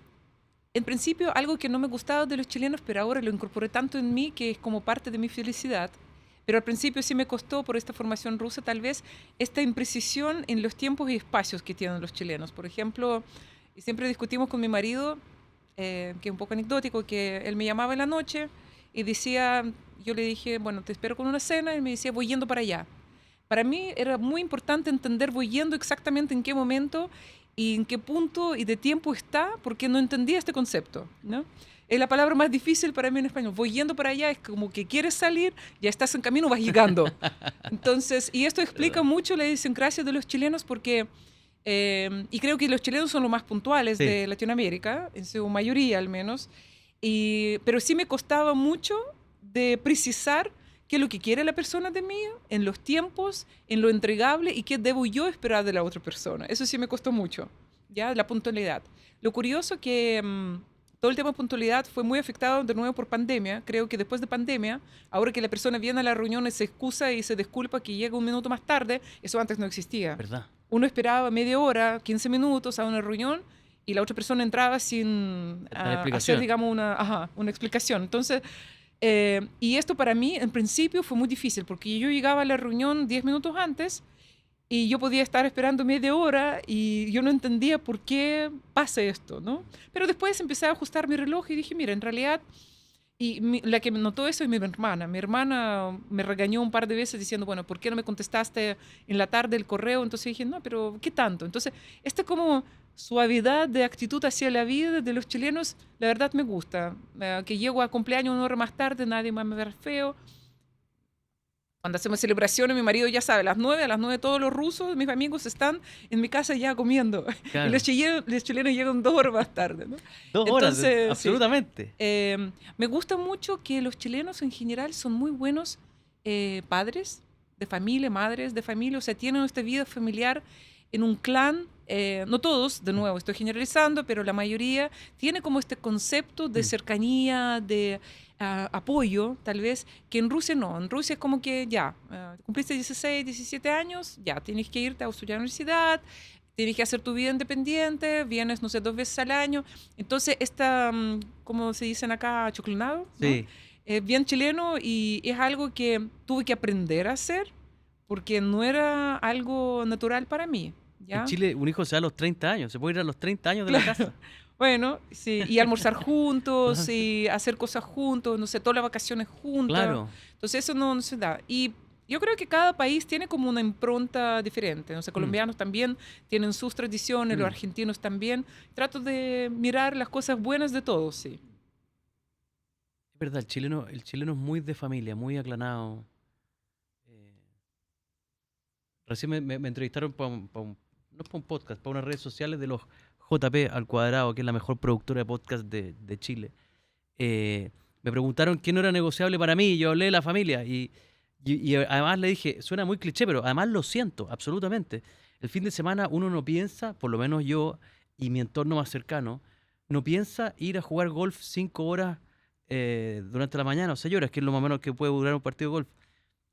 en principio, algo que no me gustaba de los chilenos, pero ahora lo incorporé tanto en mí que es como parte de mi felicidad. Pero al principio sí me costó, por esta formación rusa tal vez, esta imprecisión en los tiempos y espacios que tienen los chilenos. Por ejemplo, y siempre discutimos con mi marido, que es un poco anecdótico, que él me llamaba en la noche y decía, yo le dije, bueno, te espero con una cena, y me decía, voy yendo para allá. Para mí era muy importante entender voy yendo exactamente en qué momento y en qué punto y de tiempo está, porque no entendía este concepto, ¿no? Es la palabra más difícil para mí en español. Voy yendo para allá, es como que quieres salir, ya estás en camino, vas llegando. Entonces, y esto explica mucho la idiosincrasia de los chilenos porque, y creo que los chilenos son los más puntuales Sí. de Latinoamérica, en su mayoría al menos, pero sí me costaba mucho de precisar qué es lo que quiere la persona de mí, en los tiempos, en lo entregable y qué debo yo esperar de la otra persona. Eso sí me costó mucho, ¿ya? La puntualidad. Lo curioso que todo el tema de puntualidad fue muy afectado de nuevo por pandemia. Creo que después de pandemia, ahora que la persona viene a la reunión y se excusa y se disculpa que llega un minuto más tarde, eso antes no existía. ¿Verdad? Uno esperaba media hora, 15 minutos a una reunión y la otra persona entraba sin hacer, digamos, una explicación. Entonces, y esto para mí, en principio, fue muy difícil, porque yo llegaba a la reunión 10 minutos antes y yo podía estar esperando media hora y yo no entendía por qué pasa esto, ¿no? Pero después empecé a ajustar mi reloj y dije, mira, en realidad, la que me notó eso es mi hermana. Mi hermana me regañó un par de veces diciendo, bueno, ¿por qué no me contestaste en la tarde el correo? Entonces dije, no, pero ¿qué tanto? Entonces, como suavidad de actitud hacia la vida de los chilenos, la verdad me gusta. Que llego a cumpleaños una hora más tarde, nadie más me ve feo. Cuando hacemos celebraciones, mi marido ya sabe, a las 9 todos los rusos, mis amigos están en mi casa ya comiendo. Claro. Y los chilenos llegan 2 horas más tarde, ¿no? 2 horas, Entonces, absolutamente. Sí. Me gusta mucho que los chilenos en general son muy buenos padres de familia, madres de familia, o sea, tienen esta vida familiar en un clan. No todos, de nuevo, estoy generalizando, pero la mayoría tiene como este concepto de cercanía, de apoyo, tal vez, que en Rusia no. En Rusia es como que ya, cumpliste 16, 17 años, ya tienes que irte a estudiar a la universidad, tienes que hacer tu vida independiente, vienes, no sé, 2 veces al año. Entonces, como se dicen acá, choclonado, ¿no? Sí. Es bien chileno y es algo que tuve que aprender a hacer porque no era algo natural para mí. ¿Ya? En Chile un hijo se da a los 30 años, se puede ir a los 30 años de la casa. Bueno, sí, y almorzar juntos, y hacer cosas juntos, no sé, todas las vacaciones juntas. Claro. Entonces eso no se da. Y yo creo que cada país tiene como una impronta diferente. Los colombianos también tienen sus tradiciones, los argentinos también. Trato de mirar las cosas buenas de todos, sí. Es verdad, el chileno es muy de familia, muy aclanado. Recién me entrevistaron no para un podcast, para unas redes sociales de los JP al Cuadrado, que es la mejor productora de podcast de Chile. Me preguntaron qué no era negociable para mí, y yo hablé de la familia, y además le dije, suena muy cliché, pero además lo siento, absolutamente. El fin de semana uno no piensa, por lo menos yo y mi entorno más cercano, no piensa ir a jugar golf 5 horas durante la mañana o 6 horas, que es lo más o menos que puede durar un partido de golf.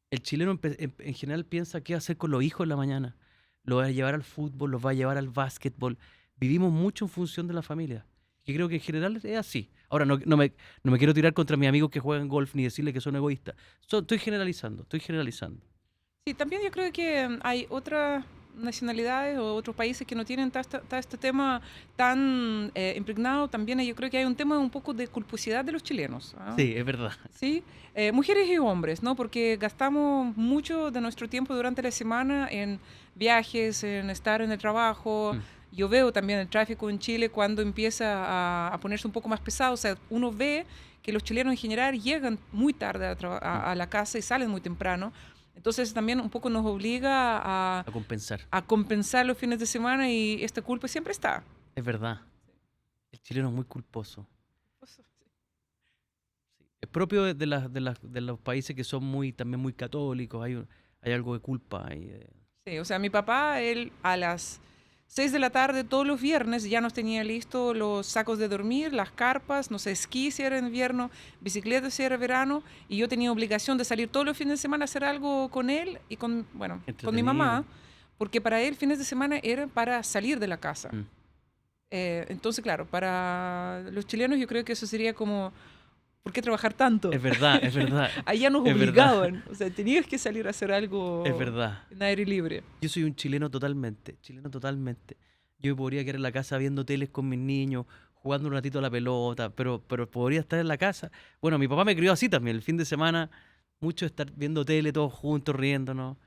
El chileno en general piensa qué hacer con los hijos en la mañana. Los va a llevar al fútbol, los va a llevar al básquetbol. Vivimos mucho en función de la familia. Y creo que en general es así. Ahora, no me quiero tirar contra mis amigos que juegan golf ni decirles que son egoístas. Estoy generalizando. Sí, también yo creo que hay otras nacionalidades o otros países que no tienen este tema tan impregnado. También yo creo que hay un tema un poco de culposidad de los chilenos. ¿Ah? Sí, es verdad. Sí, mujeres y hombres, ¿no? Porque gastamos mucho de nuestro tiempo durante la semana en viajes, en estar en el trabajo. Yo veo también el tráfico en Chile cuando empieza a ponerse un poco más pesado. O sea, uno ve que los chilenos en general llegan muy tarde a la casa y salen muy temprano. Entonces también un poco nos obliga a compensar los fines de semana y esta culpa siempre está. Es verdad. El chileno es muy culposo. Sí. Es propio de los países que son también muy católicos. Hay algo de culpa ahí. Sí, o sea, mi papá, él a las 6 de la tarde todos los viernes ya nos tenía listo los sacos de dormir, las carpas, no sé, esquí si era invierno, bicicleta si era verano, y yo tenía obligación de salir todos los fines de semana a hacer algo con él y con mi mamá, porque para él fines de semana eran para salir de la casa. Entonces, claro, para los chilenos yo creo que eso sería como, ¿por qué trabajar tanto? Es verdad. Allá nos obligaban, o sea, tenías que salir a hacer algo es verdad. en aire libre. Yo soy un chileno totalmente. Yo me podría quedar en la casa viendo teles con mis niños, jugando un ratito a la pelota, pero podría estar en la casa. Bueno, mi papá me crió así también, el fin de semana, mucho estar viendo tele todos juntos, riéndonos.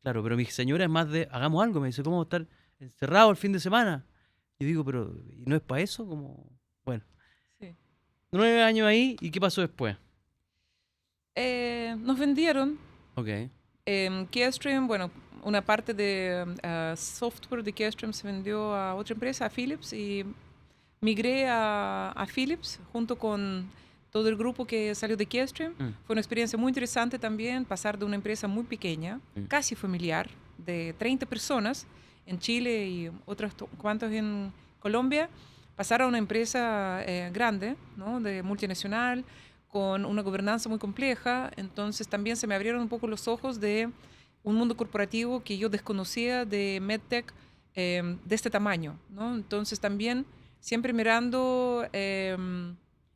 Claro, pero mi señora es más de, hagamos algo, me dice, ¿cómo estar encerrado el fin de semana? Yo digo, pero ¿y no es para eso? Como, bueno, Sí. 9 años ahí, ¿y qué pasó después? Nos vendieron Ok. Carestream, bueno, una parte de software de Carestream se vendió a otra empresa, a Philips, y migré a Philips junto con todo el grupo que salió de Carestream. Mm, Fue una experiencia muy interesante también pasar de una empresa muy pequeña, mm, casi familiar, de 30 personas en Chile y otros cuantos en Colombia, pasar a una empresa grande, ¿no? De multinacional, con una gobernanza muy compleja. Entonces también se me abrieron un poco los ojos de un mundo corporativo que yo desconocía de MedTech de este tamaño, ¿no? Entonces también siempre mirando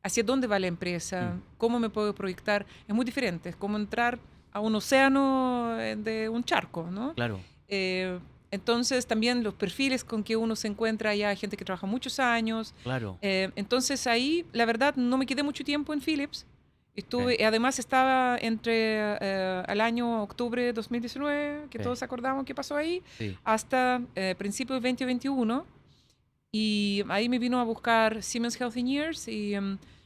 hacia dónde va la empresa, mm, cómo me puedo proyectar. Es muy diferente, es como entrar a un océano de un charco, ¿no? claro, Eh, entonces también los perfiles con que uno se encuentra, ya hay gente que trabaja muchos años. claro. Entonces ahí, la verdad, no me quedé mucho tiempo en Philips. Ok, Además estaba entre el año octubre de 2019, que ok, todos acordamos qué pasó ahí, sí. hasta principios de 2021. Y ahí me vino a buscar Siemens Healthineers y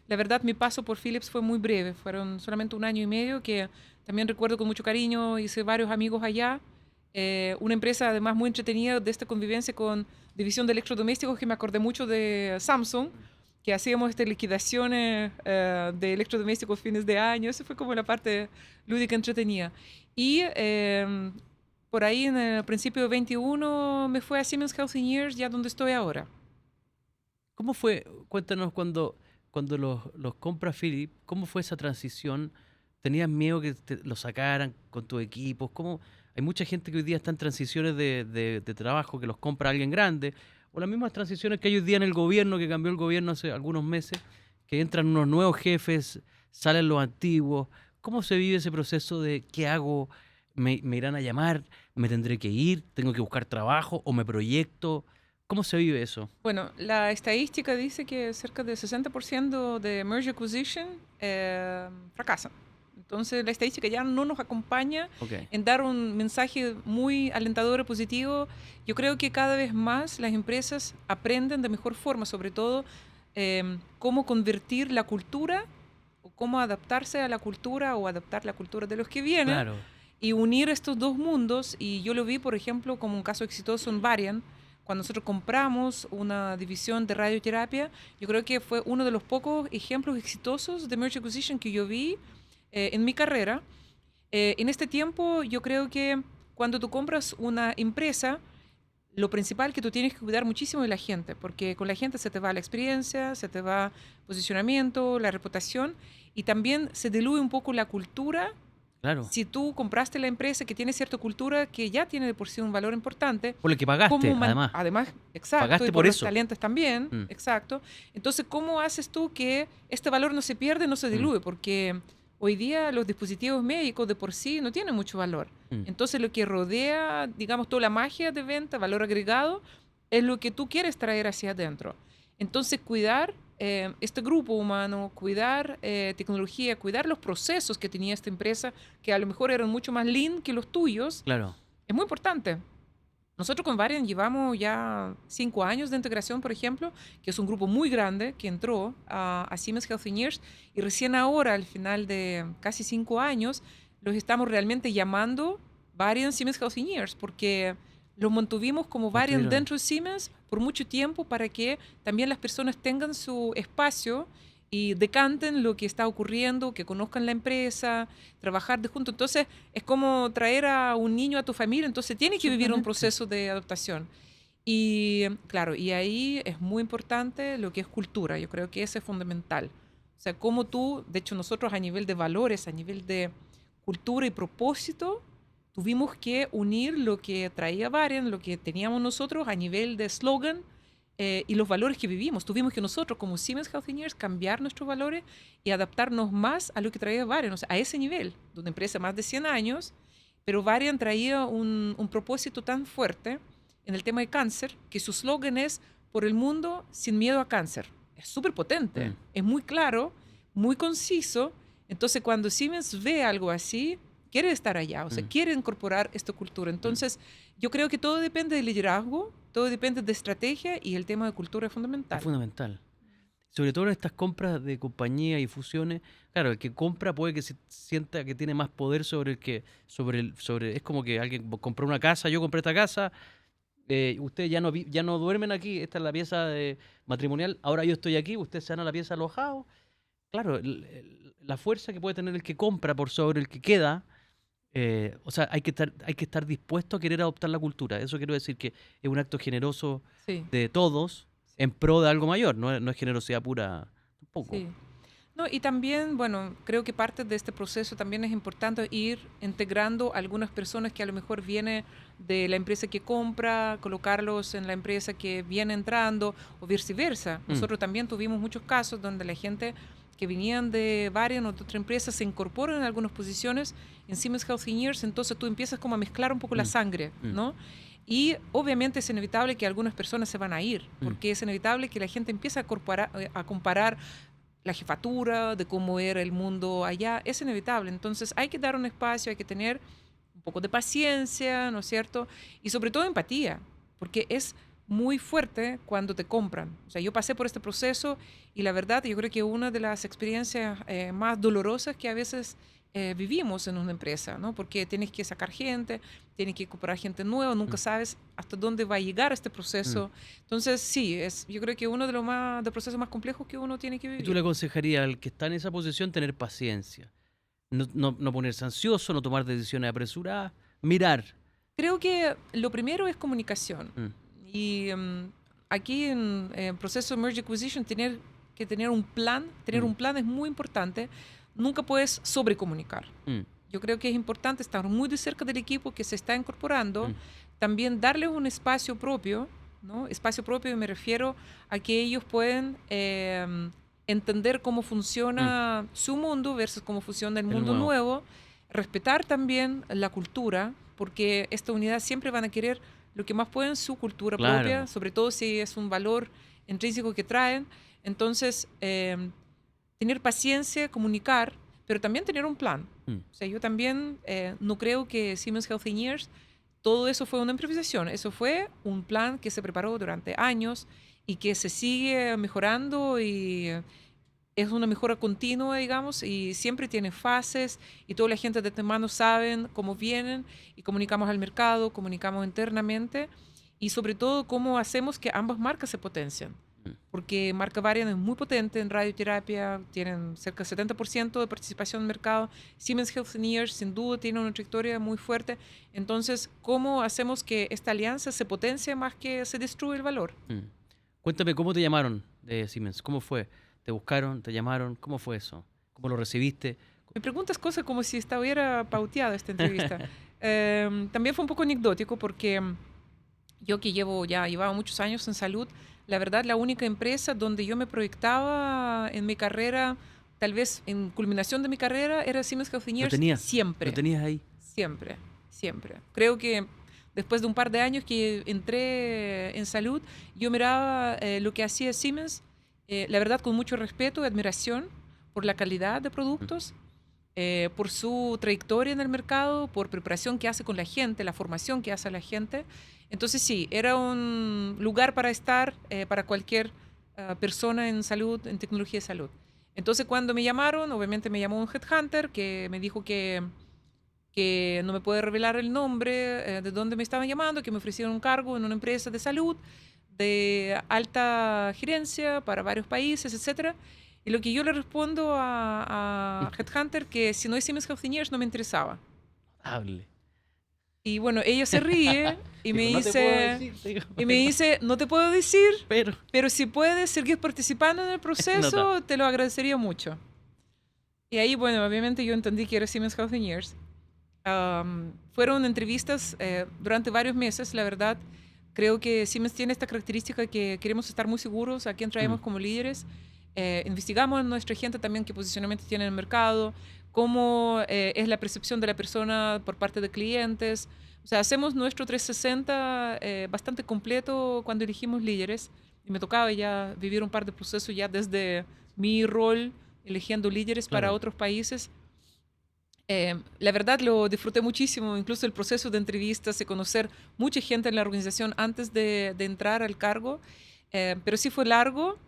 la verdad mi paso por Philips fue muy breve, fueron solamente 1 año y medio que también recuerdo con mucho cariño, hice varios amigos allá, una empresa además muy entretenida de esta convivencia con división de electrodomésticos que me acordé mucho de Samsung, que hacíamos estas liquidaciones de electrodomésticos fines de año, eso fue como la parte lúdica entretenida. Y por ahí en el principio de 21 me fui a Siemens Healthineers, ya donde estoy ahora. ¿Cómo fue? Cuéntanos cuando los compra Philip, ¿cómo fue esa transición? ¿Tenías miedo que lo sacaran con tus equipos? ¿Cómo? Hay mucha gente que hoy día está en transiciones de trabajo que los compra alguien grande, o las mismas transiciones que hay hoy día en el gobierno, que cambió el gobierno hace algunos meses, que entran unos nuevos jefes, salen los antiguos. ¿Cómo se vive ese proceso de qué hago? ¿Me irán a llamar? ¿Me tendré que ir? ¿Tengo que buscar trabajo? ¿O me proyecto? ¿Cómo se vive eso? Bueno, la estadística dice que cerca del 60% de merge acquisition fracasa. Entonces, la estadística ya no nos acompaña Ok, en dar un mensaje muy alentador y positivo. Yo creo que cada vez más las empresas aprenden de mejor forma, sobre todo cómo convertir la cultura o cómo adaptarse a la cultura o adaptar la cultura de los que vienen claro, y unir estos dos mundos. Y yo lo vi, por ejemplo, como un caso exitoso en Varian. Cuando nosotros compramos una división de radioterapia, yo creo que fue uno de los pocos ejemplos exitosos de merge acquisition que yo vi en mi carrera. En este tiempo, yo creo que cuando tú compras una empresa, lo principal que tú tienes que cuidar muchísimo es la gente, porque con la gente se te va la experiencia, se te va posicionamiento, la reputación, y también se diluye un poco la cultura. claro. Si tú compraste la empresa que tiene cierta cultura que ya tiene de por sí un valor importante, Por el que pagaste, además. además, exacto, y Pagaste por por los eso. talentos también, Mm, exacto. Entonces, ¿cómo haces tú que este valor no se pierde, no se mm, diluye? Porque hoy día los dispositivos médicos de por sí no tienen mucho valor. mm. Entonces, lo que rodea, digamos, toda la magia de venta, valor agregado, es lo que tú quieres traer hacia adentro. Entonces, cuidar este grupo humano, cuidar tecnología, cuidar los procesos que tenía esta empresa, que a lo mejor eran mucho más lean que los tuyos, Claro. es muy importante. Nosotros con Varian llevamos ya 5 años de integración, por ejemplo, que es un grupo muy grande que entró a Siemens Healthineers y recién ahora, al final de casi 5 años, los estamos realmente llamando Varian Siemens Healthineers porque los mantuvimos como Varian Mantuvieron. dentro de Siemens por mucho tiempo para que también las personas tengan su espacio y decanten lo que está ocurriendo, que conozcan la empresa, trabajar de junto. Entonces, es como traer a un niño a tu familia, entonces tiene que vivir un Absolutamente. proceso de adaptación. Y claro, y ahí es muy importante lo que es cultura, yo creo que eso es fundamental. O sea, como tú, de hecho nosotros a nivel de valores, a nivel de cultura y propósito, tuvimos que unir lo que traía Varian, lo que teníamos nosotros a nivel de slogan y los valores que vivimos. Tuvimos que nosotros, como Siemens Healthineers, cambiar nuestros valores y adaptarnos más a lo que traía Varian, o sea, a ese nivel, de una empresa más de 100 años, pero Varian traía un propósito tan fuerte en el tema de cáncer, que su slogan es por el mundo sin miedo a cáncer. es súper potente, Mm. es muy claro, muy conciso. Entonces, cuando Siemens ve algo así, quiere estar allá, o sea, Mm. quiere incorporar esta cultura. Entonces, yo creo que todo depende de liderazgo, todo depende de estrategia y el tema de cultura es Es fundamental. fundamental. Sobre todo en estas compras de compañía y fusiones, claro, el que compra puede que se sienta que tiene más poder sobre el que, es como que alguien compró una casa, yo compré esta casa, ustedes ya no duermen aquí, esta es la pieza matrimonial, ahora yo estoy aquí, ustedes se van a la pieza alojado. Claro, la fuerza que puede tener el que compra por sobre el que queda, o sea, hay que estar dispuesto a querer adoptar la cultura. Eso quiero decir que es un acto generoso Sí, de todos en pro de algo mayor, no es generosidad pura tampoco. sí. No, y también, bueno, creo que parte de este proceso también es importante ir integrando a algunas personas que a lo mejor viene de la empresa que compra, colocarlos en la empresa que viene entrando o viceversa. Mm. Nosotros también tuvimos muchos casos donde la gente que venían de varias o de otra empresa se incorporan en algunas posiciones en Siemens Healthineers, entonces tú empiezas como a mezclar un poco la Mm. sangre, Mm. ¿no? Y obviamente es inevitable que algunas personas se van a ir, Mm. porque es inevitable que la gente empiece a comparar la jefatura, de cómo era el mundo allá, es inevitable. Entonces hay que dar un espacio, hay que tener un poco de paciencia, ¿no es cierto? Y sobre todo empatía, porque es muy fuerte cuando te compran. O sea, yo pasé por este proceso y la verdad yo creo que una de las experiencias más dolorosas que a veces vivimos en una empresa, ¿no? Porque tienes que sacar gente, tienes que incorporar gente nueva, nunca Mm. sabes hasta dónde va a llegar este Mm. proceso. Entonces, sí, yo creo que uno de de procesos más complejos que uno tiene que ¿Y tú vivir. le aconsejarías al que está en esa posición tener paciencia? No ponerse ansioso, no tomar decisiones apresuradas, mirar. Creo que lo primero es comunicación. Mm. Y aquí en el proceso de Merge Acquisition, tener un plan, tener Mm. un plan es muy importante. Nunca puedes sobrecomunicar. Mm. Yo creo que es importante estar muy de cerca del equipo que se está incorporando, Mm. también darles un espacio propio, ¿no? Espacio propio me refiero a que ellos pueden entender cómo funciona su mundo versus cómo funciona el El mundo nuevo. nuevo, respetar también la cultura, porque esta unidad siempre van a querer lo que más pueden, su cultura Claro. propia, sobre todo si es un valor intrínseco que traen. Entonces, tener paciencia, comunicar, pero también tener un plan. Mm. O sea, yo también no creo que Siemens Healthineers, todo eso fue una improvisación, eso fue un plan que se preparó durante años y que se sigue mejorando y es una mejora continua, digamos, y siempre tiene fases y toda la gente de antemano saben cómo vienen y comunicamos al mercado, comunicamos internamente y sobre todo cómo hacemos que ambas marcas se potencien. Mm. Porque marca Varian es muy potente en radioterapia, tienen cerca del 70% de participación en el mercado. Siemens Healthineers sin duda tiene una trayectoria muy fuerte. Entonces, ¿cómo hacemos que esta alianza se potencie más que se destruya el valor? Mm. Cuéntame, ¿cómo te llamaron de Siemens? ¿Cómo fue? ¿Te buscaron? ¿Te llamaron? ¿Cómo fue eso? ¿Cómo lo recibiste? Me preguntas cosas como si estuviera pauteada esta entrevista. También fue un poco anecdótico porque yo que llevaba muchos años en salud, la verdad la única empresa donde yo me proyectaba en mi carrera, tal vez en culminación de mi carrera, era Siemens ¿Lo Healthineers. tenías? Siempre, ¿Lo tenías ahí? siempre, siempre. Creo que después de un par de años que entré en salud, yo miraba lo que hacía Siemens, la verdad con mucho respeto y admiración por la calidad de productos, por su trayectoria en el mercado, por preparación que hace con la gente, la formación que hace a la gente. Entonces sí, era un lugar para estar para cualquier persona en salud, en tecnología de salud. Entonces cuando me llamaron, obviamente me llamó un headhunter que me dijo que no me puede revelar el nombre de dónde me estaban llamando, que me ofrecieron un cargo en una empresa de salud de alta gerencia para varios países, etcétera. Y lo que yo le respondo a Headhunter, que si no es Siemens Healthineers no me interesaba. Hable. Y bueno, ella se ríe y me Digo, no te puedo dice, decir, te digo, y me dice, no te puedo decir, pero si puedes seguir participando en el proceso, te lo agradecería mucho. Y ahí, bueno, obviamente yo entendí que era Siemens Healthineers. Fueron entrevistas durante varios meses, la verdad. Creo que Siemens tiene esta característica que queremos estar muy seguros a quién traemos como líderes. Investigamos en nuestra gente también qué posicionamiento tiene en el mercado, cómo es la percepción de la persona por parte de clientes. O sea, hacemos nuestro 360 bastante completo cuando elegimos líderes y me tocaba ya vivir un par de procesos ya desde mi rol eligiendo líderes para Claro. otros países. La verdad lo disfruté muchísimo, incluso el proceso de entrevistas, de conocer mucha gente en la organización antes de entrar al cargo, pero sí fue largo,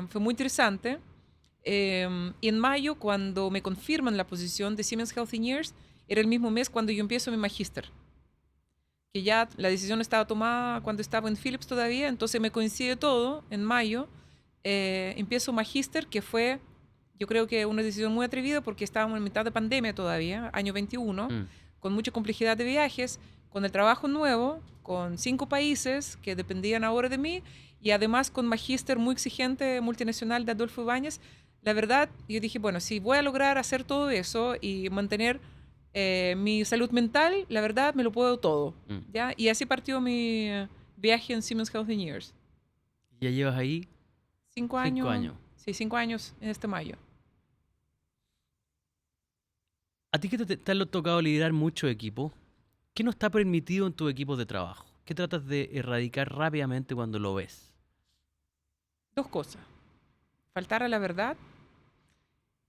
fue muy interesante. Y en mayo, cuando me confirman la posición de Siemens Healthineers, era el mismo mes cuando yo empiezo mi magíster, que ya la decisión estaba tomada cuando estaba en Philips todavía, entonces me coincide todo, en mayo empiezo magíster, que fue, yo creo que una decisión muy atrevida porque estábamos en mitad de pandemia todavía, año 21, Mm. con mucha complejidad de viajes, con el trabajo nuevo, con 5 países que dependían ahora de mí y además con magíster muy exigente multinacional de Adolfo Ibáñez. La verdad, yo dije, bueno, si voy a lograr hacer todo eso y mantener mi salud mental, la verdad me lo puedo todo, Mm. ¿ya? Y así partió mi viaje en Siemens Healthineers. Ya llevas ahí 5 5 años, años. sí, 5 años en este mayo. ¿A ti que te ha tocado liderar mucho equipo? ¿Qué no está permitido en tu equipo de trabajo? ¿Qué tratas de erradicar rápidamente cuando lo ves? 2 cosas. Faltar a la verdad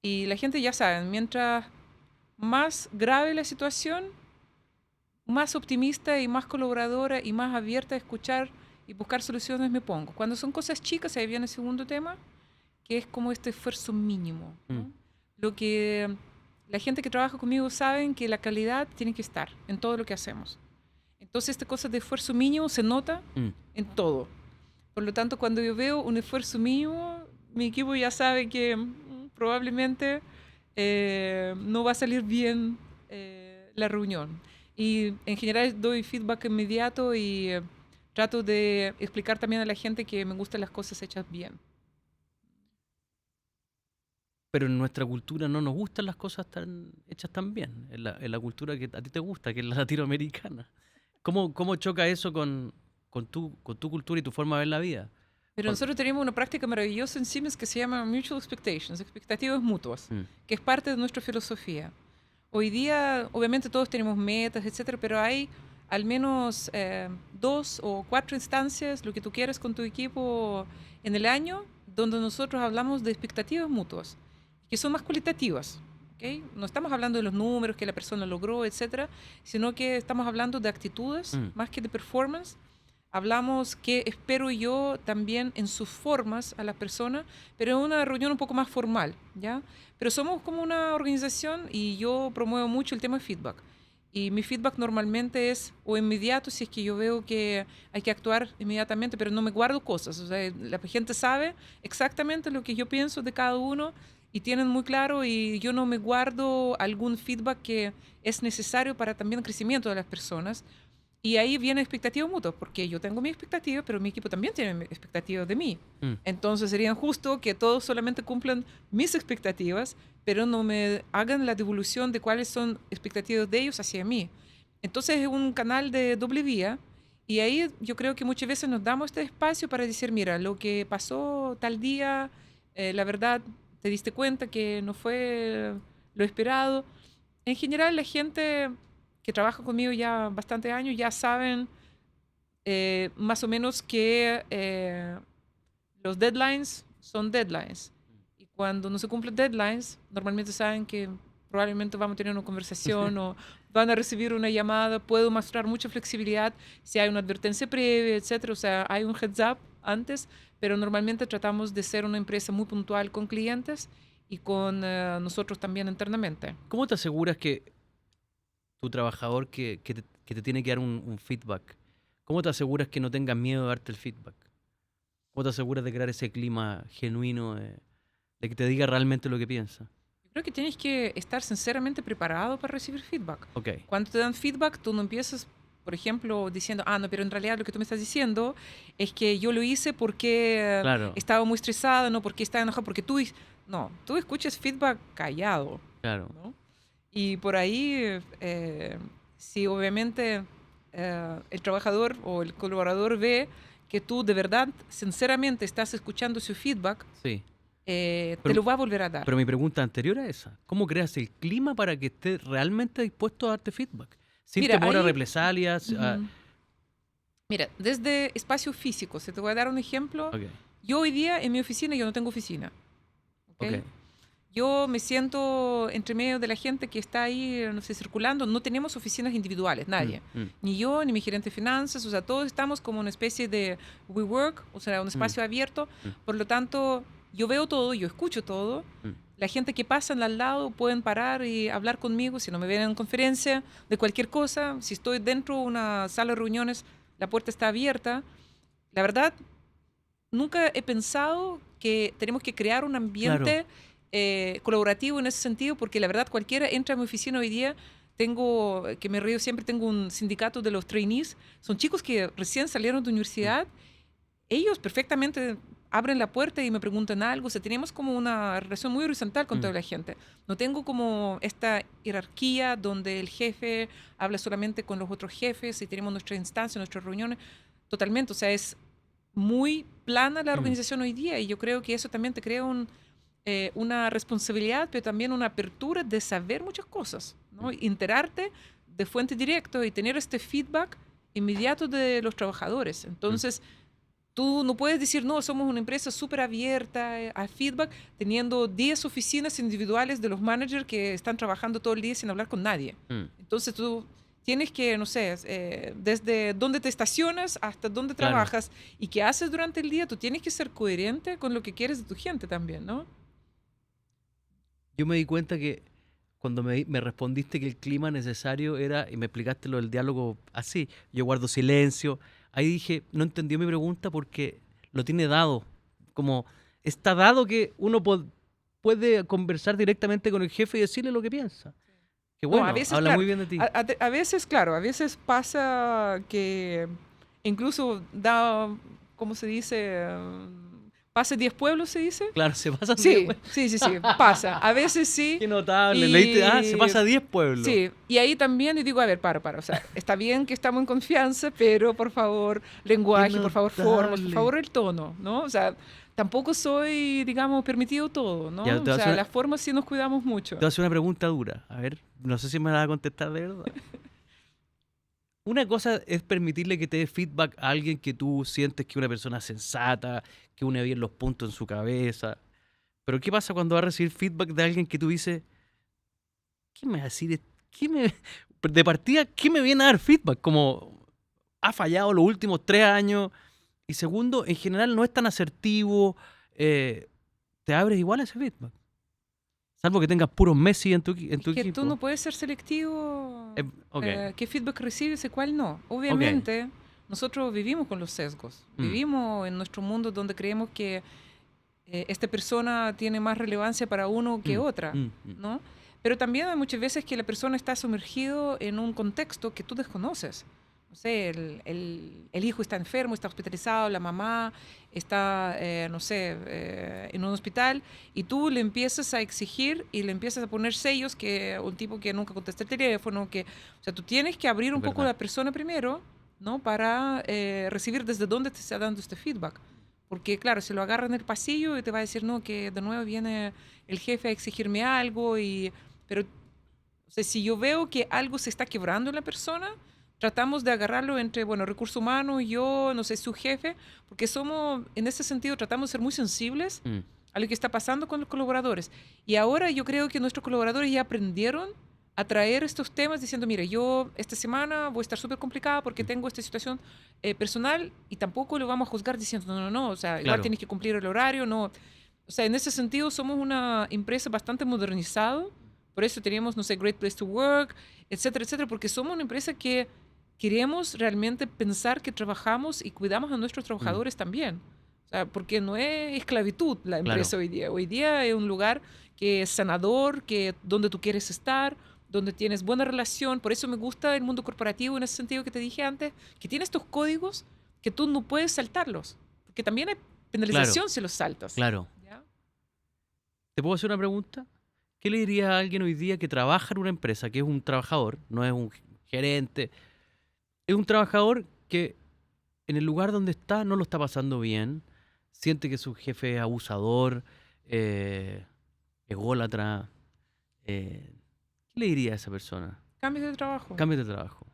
y la gente ya sabe, mientras más grave la situación, más optimista y más colaboradora y más abierta a escuchar y buscar soluciones me pongo. Cuando son cosas chicas, ahí viene el segundo tema, que es como este esfuerzo mínimo, ¿no? Mm. Lo que la gente que trabaja conmigo saben que la calidad tiene que estar en todo lo que hacemos. Entonces, esta cosa de esfuerzo mínimo se nota Mm. en todo. Por lo tanto, cuando yo veo un esfuerzo mínimo, mi equipo ya sabe que probablemente no va a salir bien la reunión. Y en general doy feedback inmediato y trato de explicar también a la gente que me gustan las cosas hechas bien. Pero en nuestra cultura no nos gustan las cosas tan hechas tan bien. En la cultura que a ti te gusta, que es la latinoamericana. ¿Cómo choca eso con tu cultura y tu forma de ver la vida? Pero Cuan- nosotros tenemos una práctica maravillosa en Siemens que se llama Mutual Expectations, expectativas mutuas, Mm. que es parte de nuestra filosofía. Hoy día, obviamente todos tenemos metas, etcétera, pero hay al menos 2 o 4 instancias, lo que tú quieras con tu equipo en el año, donde nosotros hablamos de expectativas mutuas, que son más cualitativas. ¿Ok? No estamos hablando de los números que la persona logró, etcétera, sino que estamos hablando de actitudes Mm. más que de performance. Hablamos qué espero yo también en sus formas a la persona, pero en una reunión un poco más formal, ¿ya? Pero somos como una organización y yo promuevo mucho el tema de feedback. Y mi feedback normalmente es o inmediato, si es que yo veo que hay que actuar inmediatamente, pero no me guardo cosas. O sea, la gente sabe exactamente lo que yo pienso de cada uno y tienen muy claro y yo no me guardo algún feedback que es necesario para también el crecimiento de las personas. Y ahí viene expectativa mutua, porque yo tengo mi expectativa, pero mi equipo también tiene expectativas de mí. Mm. Entonces sería injusto que todos solamente cumplan mis expectativas, pero no me hagan la devolución de cuáles son expectativas de ellos hacia mí. Entonces es un canal de doble vía y ahí yo creo que muchas veces nos damos este espacio para decir, mira, lo que pasó tal día, la verdad, te diste cuenta que no fue lo esperado. En general la gente que trabaja conmigo ya bastantes años ya saben más o menos que los deadlines son deadlines. Y cuando no se cumplen deadlines, normalmente saben que probablemente vamos a tener una conversación o van a recibir una llamada. Puedo mostrar mucha flexibilidad si hay una advertencia previa, etcétera. O sea, hay un heads up antes, pero normalmente tratamos de ser una empresa muy puntual con clientes y con nosotros también internamente. ¿Cómo te aseguras que tu trabajador que te tiene que dar un feedback, cómo te aseguras que no tengas miedo de darte el feedback? ¿Cómo te aseguras de crear ese clima genuino de que te diga realmente lo que piensa? Yo creo que tienes que estar sinceramente preparado para recibir feedback. Ok, Cuando te dan feedback, tú no empiezas, por ejemplo, diciendo, ah, no, pero en realidad lo que tú me estás diciendo es que yo lo hice porque claro, estaba muy estresada, no porque estaba enojada, porque tú... No, tú escuchas feedback callado, claro. ¿no? Y por ahí, si obviamente el trabajador o el colaborador ve que tú de verdad, sinceramente, estás escuchando su feedback, Sí. te Pero, lo va a volver a dar. pero mi pregunta anterior a esa, ¿cómo creas el clima para que estés realmente dispuesto a darte feedback? Sin Mira, temor a ahí... represalias, Ujú. Mira, desde espacio físico, se te voy a dar un ejemplo. Ok, Yo hoy día en mi oficina, yo no tengo oficina. ¿Ok? ok. Yo me siento entre medio de la gente que está ahí, no sé, circulando. No tenemos oficinas individuales, nadie. Mm, mm, Ni yo, ni mi gerente de finanzas. O sea, todos estamos como una especie de WeWork, o sea, un mm, espacio abierto. mm, Por lo tanto, yo veo todo, yo escucho todo. mm, La gente que pasa al lado pueden parar y hablar conmigo si no me ven en conferencia, de cualquier cosa. Si estoy dentro de una sala de reuniones, la puerta está abierta. La verdad, nunca he pensado que tenemos que crear un Claro. ambiente colaborativo en ese sentido, porque la verdad cualquiera entra a mi oficina hoy día, tengo, que me río siempre, tengo un sindicato de los trainees, son chicos que recién salieron de Mm, universidad, ellos perfectamente abren la puerta y me preguntan algo, o sea, tenemos como una relación muy horizontal con mm, toda la gente. No tengo como esta jerarquía donde el jefe habla solamente con los otros jefes y tenemos nuestra instancia, nuestras reuniones, totalmente, o sea, es muy plana la mm, organización hoy día y yo creo que eso también te crea una responsabilidad, pero también una apertura de saber muchas cosas, ¿no? mm, Enterarte de fuente directa y tener este feedback inmediato de los trabajadores. mm. Entonces, tú no puedes decir, no, somos una empresa súper abierta a feedback, teniendo 10 oficinas individuales de los managers que están trabajando todo el día sin hablar con nadie. Mm. Entonces tú tienes que, no sé, desde dónde te estacionas hasta dónde Claro. trabajas y qué haces durante el día, tú tienes que ser coherente con lo que quieres de tu gente también, ¿no? Yo me di cuenta que cuando me respondiste que el clima necesario era, y me explicaste lo del diálogo así, yo guardo silencio, ahí dije, no entendió mi pregunta porque lo tiene dado. Como está dado que uno puede conversar directamente con el jefe y decirle lo que piensa. Que No, a bueno, veces, habla claro, muy bien de ti. a veces, claro, a veces pasa que incluso da, ¿cómo se dice? Pase 10 pueblos, se dice. Claro, se pasan 10 Sí, sí, sí, sí, pasa. A veces sí. Qué notable. Leíste, se Y pasa 10 pueblos. sí, y ahí también y digo, a ver, para. O sea, está bien que estamos en confianza, pero por favor, Qué lenguaje, por favor, formas, por notable. favor, el tono, ¿no? O sea, tampoco soy, digamos, permitido todo, Ya, ¿no? O sea, las formas sí nos cuidamos mucho. te voy a hacer una pregunta dura. A ver, no sé si me la vas a contestar de verdad. Una cosa es permitirle que te dé feedback a alguien que tú sientes que es una persona sensata, que une bien los puntos en su cabeza. Pero ¿qué pasa cuando vas a recibir feedback de alguien que tú dices, ¿qué me va a decir? ¿Qué me... De partida, ¿qué me viene a dar feedback? Como ha fallado los últimos 3 años. Y segundo, en general no es tan asertivo. Te abres igual a ese feedback. Salvo que tengas puros Messi en Es tu que tú no equipo. puedes ser selectivo Ok, qué feedback recibes y cuál no. ok. Obviamente, nosotros vivimos con los sesgos. Mm, Vivimos en nuestro mundo donde creemos que esta persona tiene más relevancia para uno que mm, otra, mm, mm. ¿no? Pero también hay muchas veces que la persona está sumergido en un contexto que tú desconoces. No sé, el hijo está enfermo, está hospitalizado, la mamá está, no sé, en un hospital y tú le empiezas a exigir y le empiezas a poner sellos que un tipo que nunca contesta el teléfono, que, o sea, tú tienes que abrir Es un poco a verdad. la persona primero, ¿no? Para recibir desde dónde te está dando este feedback. Porque, claro, se lo agarra en el pasillo y te va a decir, no, que de nuevo viene el jefe a exigirme algo, pero, o sea, si yo veo que algo se está quebrando en la persona, tratamos de agarrarlo entre, bueno, recursos humanos, yo, no sé, su jefe, porque somos, en ese sentido, tratamos de ser muy sensibles Mm, a lo que está pasando con los colaboradores. Y ahora yo creo que nuestros colaboradores ya aprendieron a traer estos temas diciendo, mire, yo esta semana voy a estar súper complicada porque mm. tengo esta situación personal y tampoco lo vamos a juzgar diciendo, no, no, no, o sea, igual Claro. tienes que cumplir el horario, no. O sea, en ese sentido somos una empresa bastante modernizada, por eso tenemos, no sé, Great Place to Work, etcétera, etcétera, porque somos una empresa que queremos realmente pensar que trabajamos y cuidamos a nuestros Mm, trabajadores también. O sea, porque no es esclavitud la claro. empresa hoy día. Hoy día es un lugar que es sanador, que donde tú quieres estar, donde tienes buena relación. Por eso me gusta el mundo corporativo en ese sentido que te dije antes, que tiene estos códigos que tú no puedes saltarlos. Porque también hay Claro. penalización si los saltas. Claro. ¿Ya? ¿Te puedo hacer una pregunta? ¿Qué le dirías a alguien hoy día que trabaja en una empresa, que es un trabajador, no es un gerente, es un trabajador que en el lugar donde está no lo está pasando bien, siente que su jefe es abusador, eh, ególatra? ¿Qué le diría a esa persona? Cambios de trabajo. Cambia de trabajo.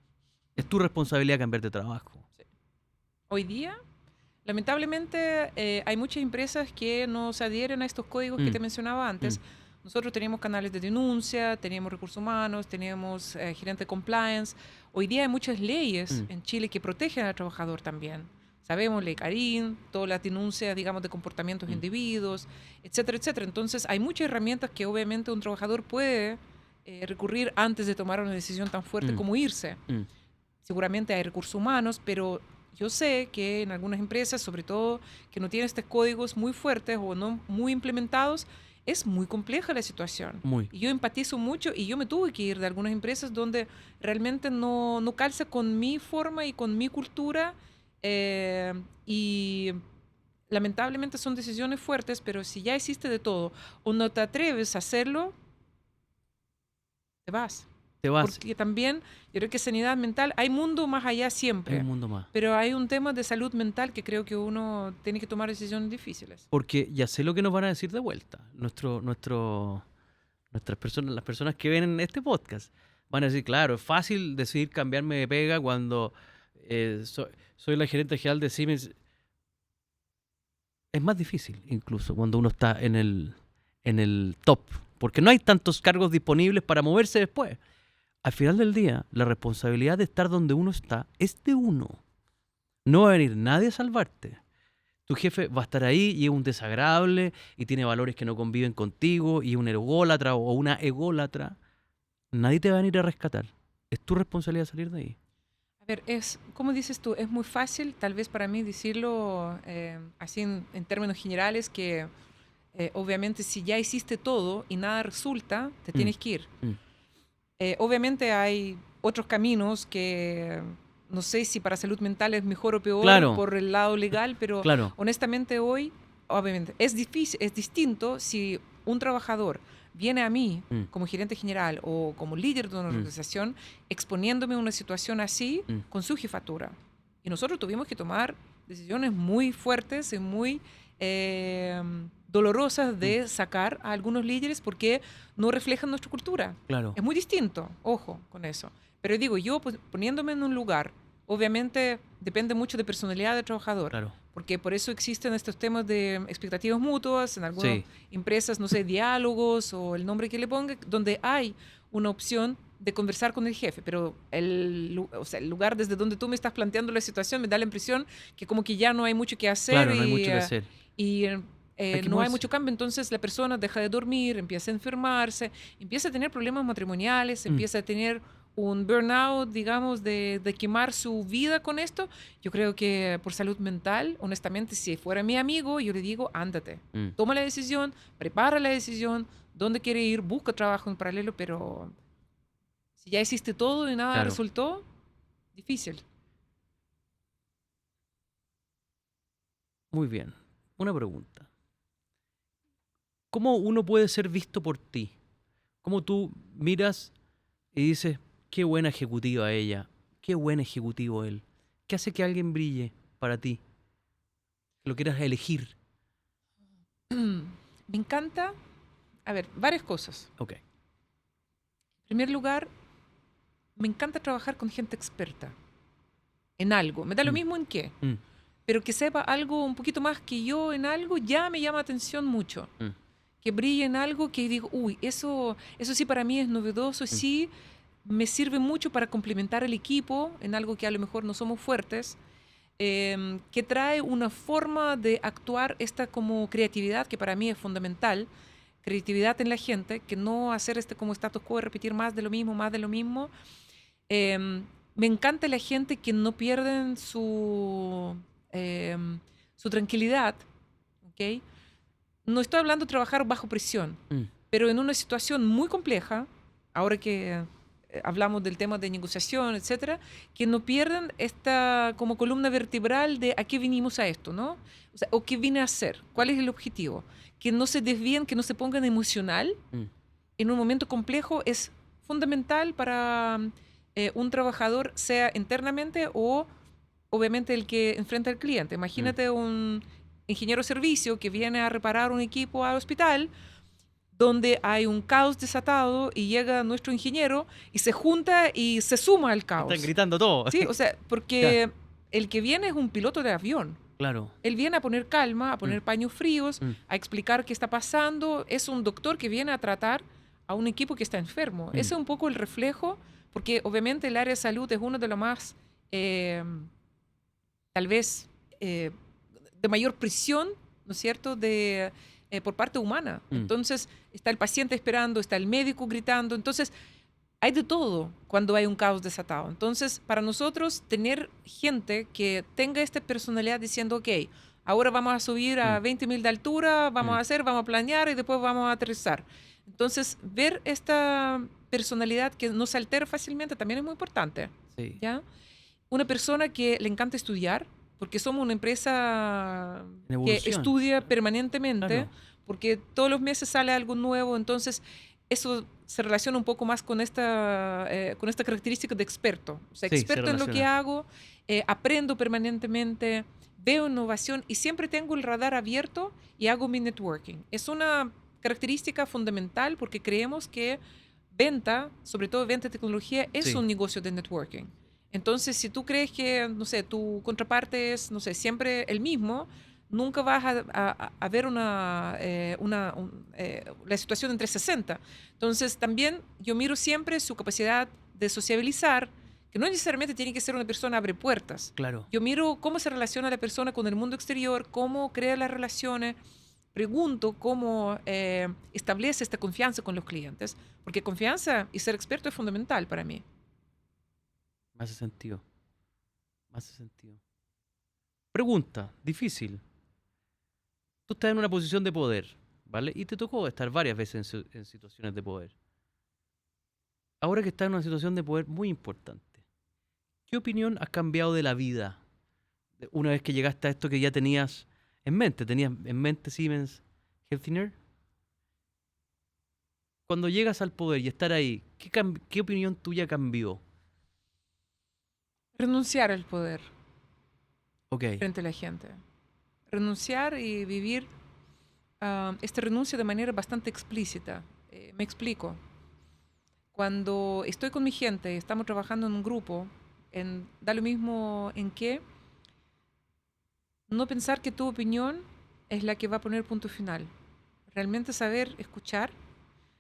Es tu responsabilidad cambiar de trabajo. Sí. Hoy día, lamentablemente, hay muchas empresas que no se adhieren a estos códigos que Mm, te mencionaba mm, antes. Nosotros teníamos canales de denuncia, teníamos recursos humanos, teníamos gerente de compliance. Hoy día hay muchas leyes mm, en Chile que protegen al trabajador también. Sabemos, ley Carín, todas las denuncias, digamos, de comportamientos mm, individuos, etcétera, etcétera. Entonces, hay muchas herramientas que obviamente un trabajador puede recurrir antes de tomar una decisión tan fuerte mm, como irse. mm. Seguramente hay recursos humanos, pero yo sé que en algunas empresas, sobre todo que no tienen estos códigos muy fuertes o no muy implementados, es muy compleja la situación. Muy. Y yo empatizo mucho y yo me tuve que ir de algunas empresas donde realmente no calza con mi forma y con mi cultura. Y lamentablemente son decisiones fuertes, pero si ya hiciste de todo o no te atreves a hacerlo, te vas. Te vas. Porque también yo creo que sanidad mental, hay mundo más allá Hay siempre, un mundo más. pero hay un tema de salud mental que creo que uno tiene que tomar decisiones difíciles. Porque ya sé lo que nos van a decir de vuelta. Nuestras personas, las personas que ven este podcast, van a decir, claro, es fácil decidir cambiarme de pega cuando soy la gerente general de Siemens. Es más difícil, incluso, cuando uno está en el top. Porque no hay tantos cargos disponibles para moverse después. Al final del día, la responsabilidad de estar donde uno está es de uno. No va a venir nadie a salvarte. Tu jefe va a estar ahí y es un desagradable y tiene valores que no conviven contigo y es un ególatra o una ególatra. Nadie te va a venir a rescatar. Es tu responsabilidad salir de ahí. A ver, como dices tú, es muy fácil tal vez para mí decirlo así en términos generales que obviamente si ya hiciste todo y nada resulta, te Mm, tienes que ir. mm. Obviamente hay otros caminos que no sé si para salud mental es mejor o peor Claro, por el lado legal, pero claro. honestamente hoy, obviamente, es difícil, es distinto si un trabajador viene a mí Mm, como gerente general o como líder de una mm, organización exponiéndome a una situación así mm. con su jefatura. Y nosotros tuvimos que tomar decisiones muy fuertes y muy eh, dolorosas de sacar a algunos líderes porque no reflejan nuestra cultura. Claro, Es muy distinto, ojo con eso. Pero digo, yo pues, poniéndome en un lugar, obviamente depende mucho de personalidad del trabajador, claro. porque por eso existen estos temas de expectativas mutuas, en algunas Sí, empresas, no sé, diálogos o el nombre que le ponga, donde hay una opción de conversar con el jefe, pero o sea, el lugar desde donde tú me estás planteando la situación me da la impresión que como que ya no hay mucho que hacer claro, no hay mucho que hacer. y Hay que no hay moverse. mucho cambio, entonces la persona deja de dormir, empieza a enfermarse, empieza a tener problemas matrimoniales, Mm. empieza a tener un burnout, digamos, de quemar su vida con esto. Yo creo que por salud mental, honestamente, si fuera mi amigo, yo le digo, ándate, Mm. toma la decisión, prepara la decisión, dónde quiere ir, busca trabajo en paralelo, pero si ya hiciste todo y nada Claro. resultó, difícil. Muy bien. Una pregunta. ¿Cómo uno puede ser visto por ti? ¿Cómo tú miras y dices, qué buena ejecutiva ella, qué buen ejecutivo él? ¿Qué hace que alguien brille para ti? Que lo quieras elegir. Me encanta, a ver, varias cosas. Ok. En primer lugar, me encanta trabajar con gente experta en algo. Me da lo Mm, mismo en qué, mm, pero que sepa algo un poquito más que yo en algo ya me llama atención mucho. mm, Que brille en algo que digo, uy, eso sí para mí es novedoso, mm. sí me sirve mucho para complementar el equipo en algo que a lo mejor no somos fuertes, que trae una forma de actuar esta como creatividad que para mí es fundamental, creatividad en la gente, que no hacer este como status quo, repetir más de lo mismo, más de lo mismo. Me encanta la gente que no pierden su tranquilidad, ¿ok? No estoy hablando de trabajar bajo presión, Mm. pero en una situación muy compleja, ahora que hablamos del tema de negociación, etcétera, que no pierdan esta como columna vertebral de a qué vinimos a esto, ¿no? O sea, o qué vine a hacer, cuál es el objetivo. Que no se desvíen, que no se pongan emocional Mm. en un momento complejo es fundamental para un trabajador, sea internamente o obviamente el que enfrenta al cliente. Imagínate un ingeniero de servicio que viene a reparar un equipo al hospital donde hay un caos desatado y llega nuestro ingeniero y se junta y se suma al Están caos. gritando todo. Sí, o sea, Ya. porque el que viene es un piloto de avión. Claro. Él viene a poner calma, a poner paños fríos, Mm. a explicar qué está pasando. Es un doctor que viene a tratar a un equipo que está enfermo. Ese es un poco el reflejo, porque obviamente el área de salud es uno de los más, tal vez, de mayor presión, ¿no es cierto?, por parte humana. Entonces, está el paciente esperando, está el médico gritando. Entonces, hay de todo cuando hay un caos desatado. Entonces, para nosotros, tener gente que tenga esta personalidad diciendo, ok, ahora vamos a subir a 20.000 de altura, vamos a planear y después vamos a aterrizar. Entonces, ver esta personalidad que no se altera fácilmente también es muy importante. Sí. ¿Ya? Una persona que le encanta estudiar, porque somos una empresa que estudia permanentemente, claro, porque todos los meses sale algo nuevo, entonces eso se relaciona un poco más con esta característica de experto. O sea, sí, experto en lo que hago, aprendo permanentemente, veo innovación y siempre tengo el radar abierto y hago mi networking. Es una característica fundamental porque creemos que venta, sobre todo venta de tecnología, es un negocio de networking. Entonces, si tú crees que, no sé, tu contraparte es, no sé, siempre el mismo, nunca vas a ver la situación en 360. Entonces, también yo miro siempre su capacidad de sociabilizar, que no necesariamente tiene que ser una persona abre puertas. Claro. Yo miro cómo se relaciona la persona con el mundo exterior, cómo crea las relaciones, pregunto cómo establece esta confianza con los clientes, porque confianza y ser experto es fundamental para mí. Me hace sentido. Me hace sentido. Pregunta, difícil. Tú estás en una posición de poder, ¿vale? Y te tocó estar varias veces en situaciones de poder. Ahora que estás en una situación de poder muy importante, ¿qué opinión has cambiado de la vida? Una vez que llegaste a esto que ya tenías en mente. ¿Tenías en mente Siemens Healthineers? Cuando llegas al poder y estar ahí, ¿qué opinión tuya cambió? Renunciar al poder Okay. frente a la gente. Renunciar y vivir esta renuncia de manera bastante explícita. Me explico. Cuando estoy con mi gente, estamos trabajando en un grupo, da lo mismo en qué, no pensar que tu opinión es la que va a poner punto final. Realmente saber escuchar,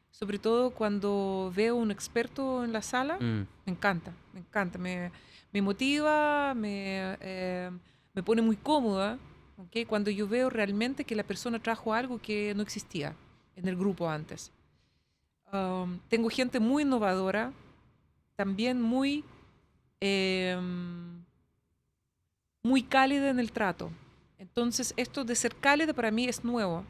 sobre todo cuando veo un experto en la sala, me encanta, me motiva, me pone muy cómoda, ¿okay? Cuando yo veo realmente que la persona trajo algo que no existía en el grupo antes. Tengo gente muy innovadora, también muy cálida en el trato. Entonces, esto de ser cálida para mí es nuevo.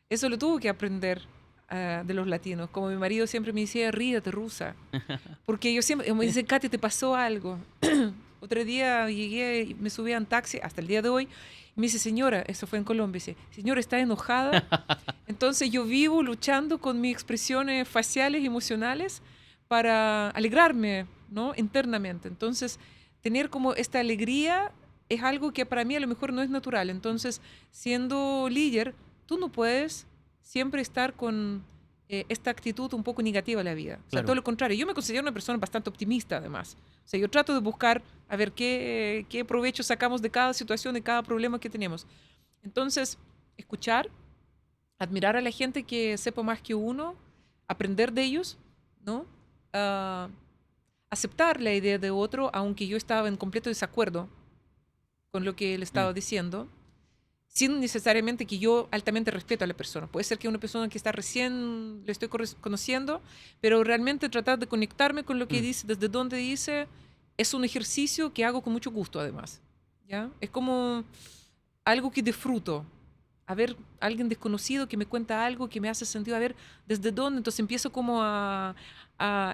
Eso lo tuve que aprender de los latinos. Como mi marido siempre me decía, ríete, rusa. Porque yo siempre me dice, Katy, ¿te pasó algo? Otro día llegué y me subí a un taxi, hasta el día de hoy, y me dice, señora, eso fue en Colombia, dice, señora, ¿está enojada? Entonces yo vivo luchando con mis expresiones faciales y emocionales para alegrarme, ¿no?, internamente. Entonces, tener como esta alegría es algo que para mí a lo mejor no es natural. Entonces, siendo líder, tú no puedes siempre estar con esta actitud un poco negativa a la vida. O sea, claro, todo lo contrario. Yo me considero una persona bastante optimista, además. O sea, yo trato de buscar a ver qué provecho sacamos de cada situación, de cada problema que tenemos. Entonces, escuchar, admirar a la gente que sepa más que uno, aprender de ellos, ¿no? Aceptar la idea de otro, aunque yo estaba en completo desacuerdo con lo que él estaba diciendo, sin necesariamente que yo altamente respeto a la persona. Puede ser que una persona que está recién le estoy conociendo, pero realmente tratar de conectarme con lo que dice, desde donde dice, es un ejercicio que hago con mucho gusto, además. ¿Ya? Es como algo que disfruto. A ver, alguien desconocido que me cuenta algo que me hace sentido, a ver, ¿desde dónde? Entonces empiezo como a